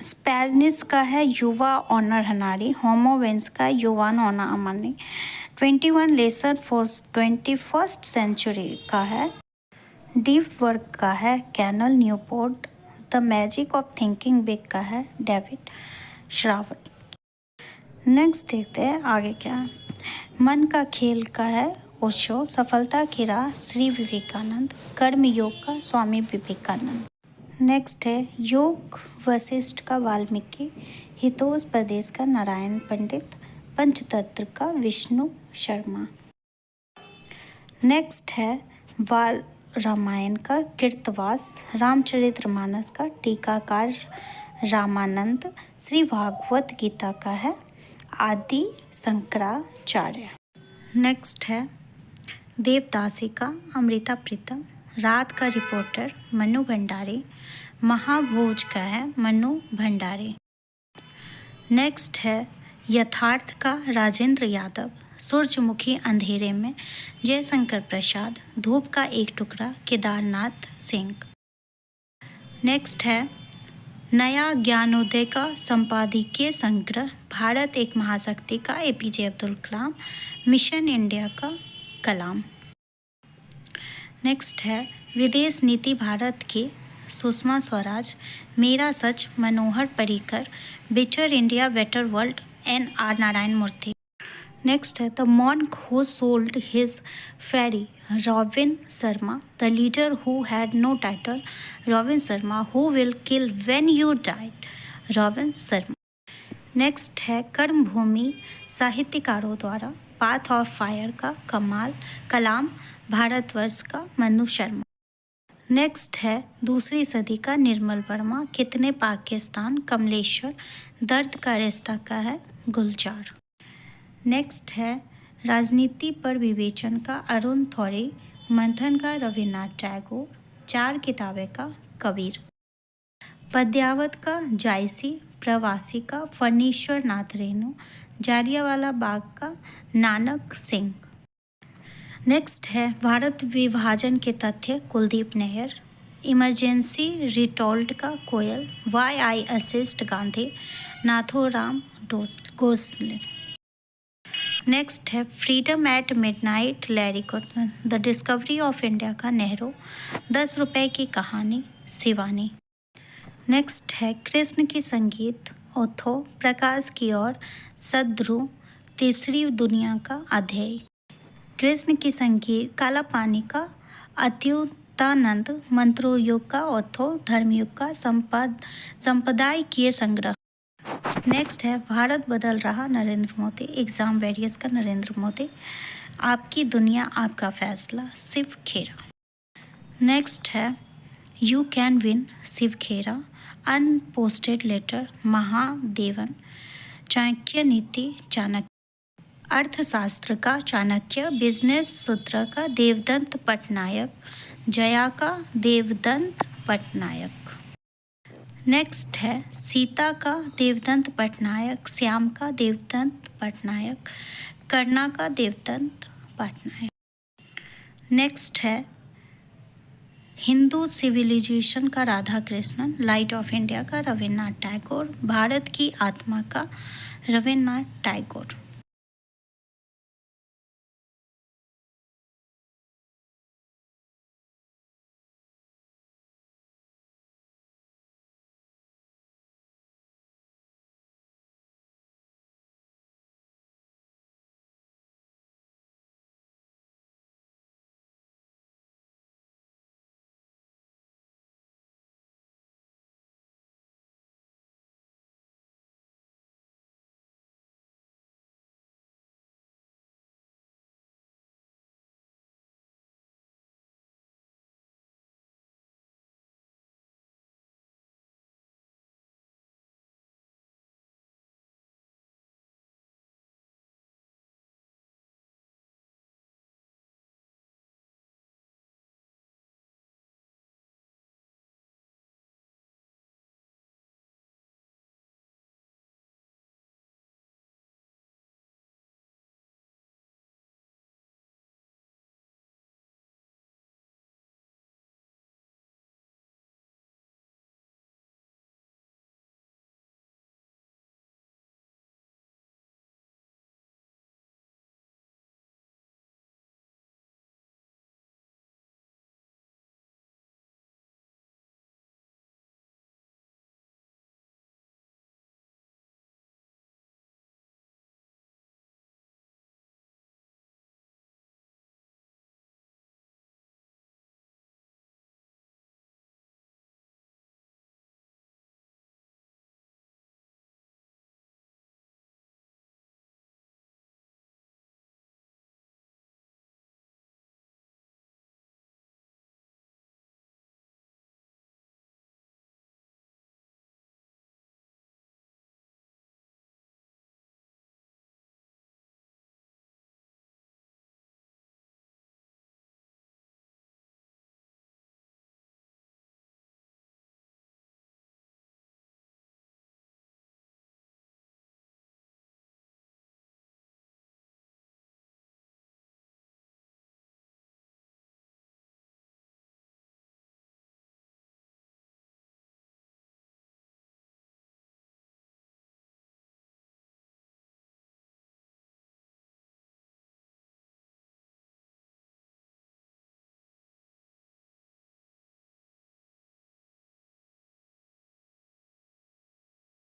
स्पेनिश का है युवा ऑनर हनारी, होमोवेंस का युवान ओना अमानी, 21 लेसन फॉर 21st सेंचुरी का है डीप वर्क का है Cal Newport, the magic of thinking big का है डेविड श्रावट। नेक्स्ट देखते हैं आगे क्या है। मन का खेल का है ओशो, सफलता की राह श्री विवेकानंद, कर्म योग का स्वामी विवेकानंद। नेक्स्ट है योग वशिष्ठ का वाल्मीकि, हितोष प्रदेश का नारायण पंडित, पंचतंत्र का विष्णु शर्मा। नेक्स्ट है वाल रामायण का कृतवास, रामचरितमानस का टीकाकार रामानंद, श्री भागवत गीता का है आदि शंकराचार्य। नेक्स्ट है देवदासी का अमृता प्रीतम, रात का रिपोर्टर मनु भंडारी, महाभोज का है मनु भंडारी। नेक्स्ट है यथार्थ का राजेंद्र यादव, सूरजमुखी अंधेरे में जयशंकर प्रसाद, धूप का एक टुकड़ा केदारनाथ सिंह। नेक्स्ट है नया ज्ञानोदय का संपादकीय संग्रह, भारत एक महाशक्ति का APJ Abdul Kalam, mission India का कलाम। नेक्स्ट है विदेश नीति भारत की सुषमा स्वराज, मेरा सच Manohar Parrikar, better India better world NR Narayana Murthy. Next है the monk who sold his ferry, Robin Sharma, the leader who had no title, Robin Sharma, who will kill when you died, Robin Sharma. Next है कर्मभूमि साहित्यकारों द्वारा, पाथ ऑफ फायर का कलाम, भारतवर्ष का Manu Sharma. Next है दूसरी सदी का निर्मल वर्मा, कितने पाकिस्तान, कमलेश्वर, दर्द का रिश्ता का है गुलजार। नेक्स्ट है राजनीति पर विवेचन का अरुण थौरे, मंथन का रविन्द्रनाथ टैगोर, चार किताबें का कबीर। पद्यावत का जायसी, प्रवासी का फणीश्वर नाथ रेणु, जालियांवाला बाग का नानक सिंह। नेक्स्ट है भारत विभाजन के तथ्य, कुलदीप नैयर, इमरजेंसी रिटोल्ड का कोयल, why I assist Gandhi, Nathuram Godse. Next है फ्रीडम एट मिडनाइट लैरी कुतन, द डिस्कवरी ऑफ इंडिया का नेहरू, 10 रुपए की कहानी शिवानी। नेक्स्ट है कृष्ण की संगीत, ओथो, प्रकाश की ओर, सद्ध्रुव, तीसरी दुनिया का अध्यय। कृष्ण की संगीत काला पानी का अच्युतानंद, मंत्रो युग का ओथो, धर्मयुग का संपादकीय संग्रह। नेक्स्ट है भारत बदल रहा नरेंद्र मोदी, एग्जाम वेरियस का नरेंद्र मोदी, आपकी दुनिया आपका फैसला शिव खेरा। नेक्स्ट है you can win Shiv Khera, unposted letter Mahadevan, Chanakya Niti Chanakya, अर्थशास्त्र का चाणक्य, बिजनेस सूत्र का देवदत्त पटनायक, जया का देवदत्त पटनायक। नेक्स्ट है सीता का देवदत्त पटनायक, श्याम का देवदत्त पटनायक, कर्णा का देवदत्त पटनायक। नेक्स्ट है हिंदू सिविलाइजेशन का Radha Krishnan, light of India का रविन्द्रनाथ टैगोर, भारत की आत्मा का रविन्द्रनाथ टैगोर।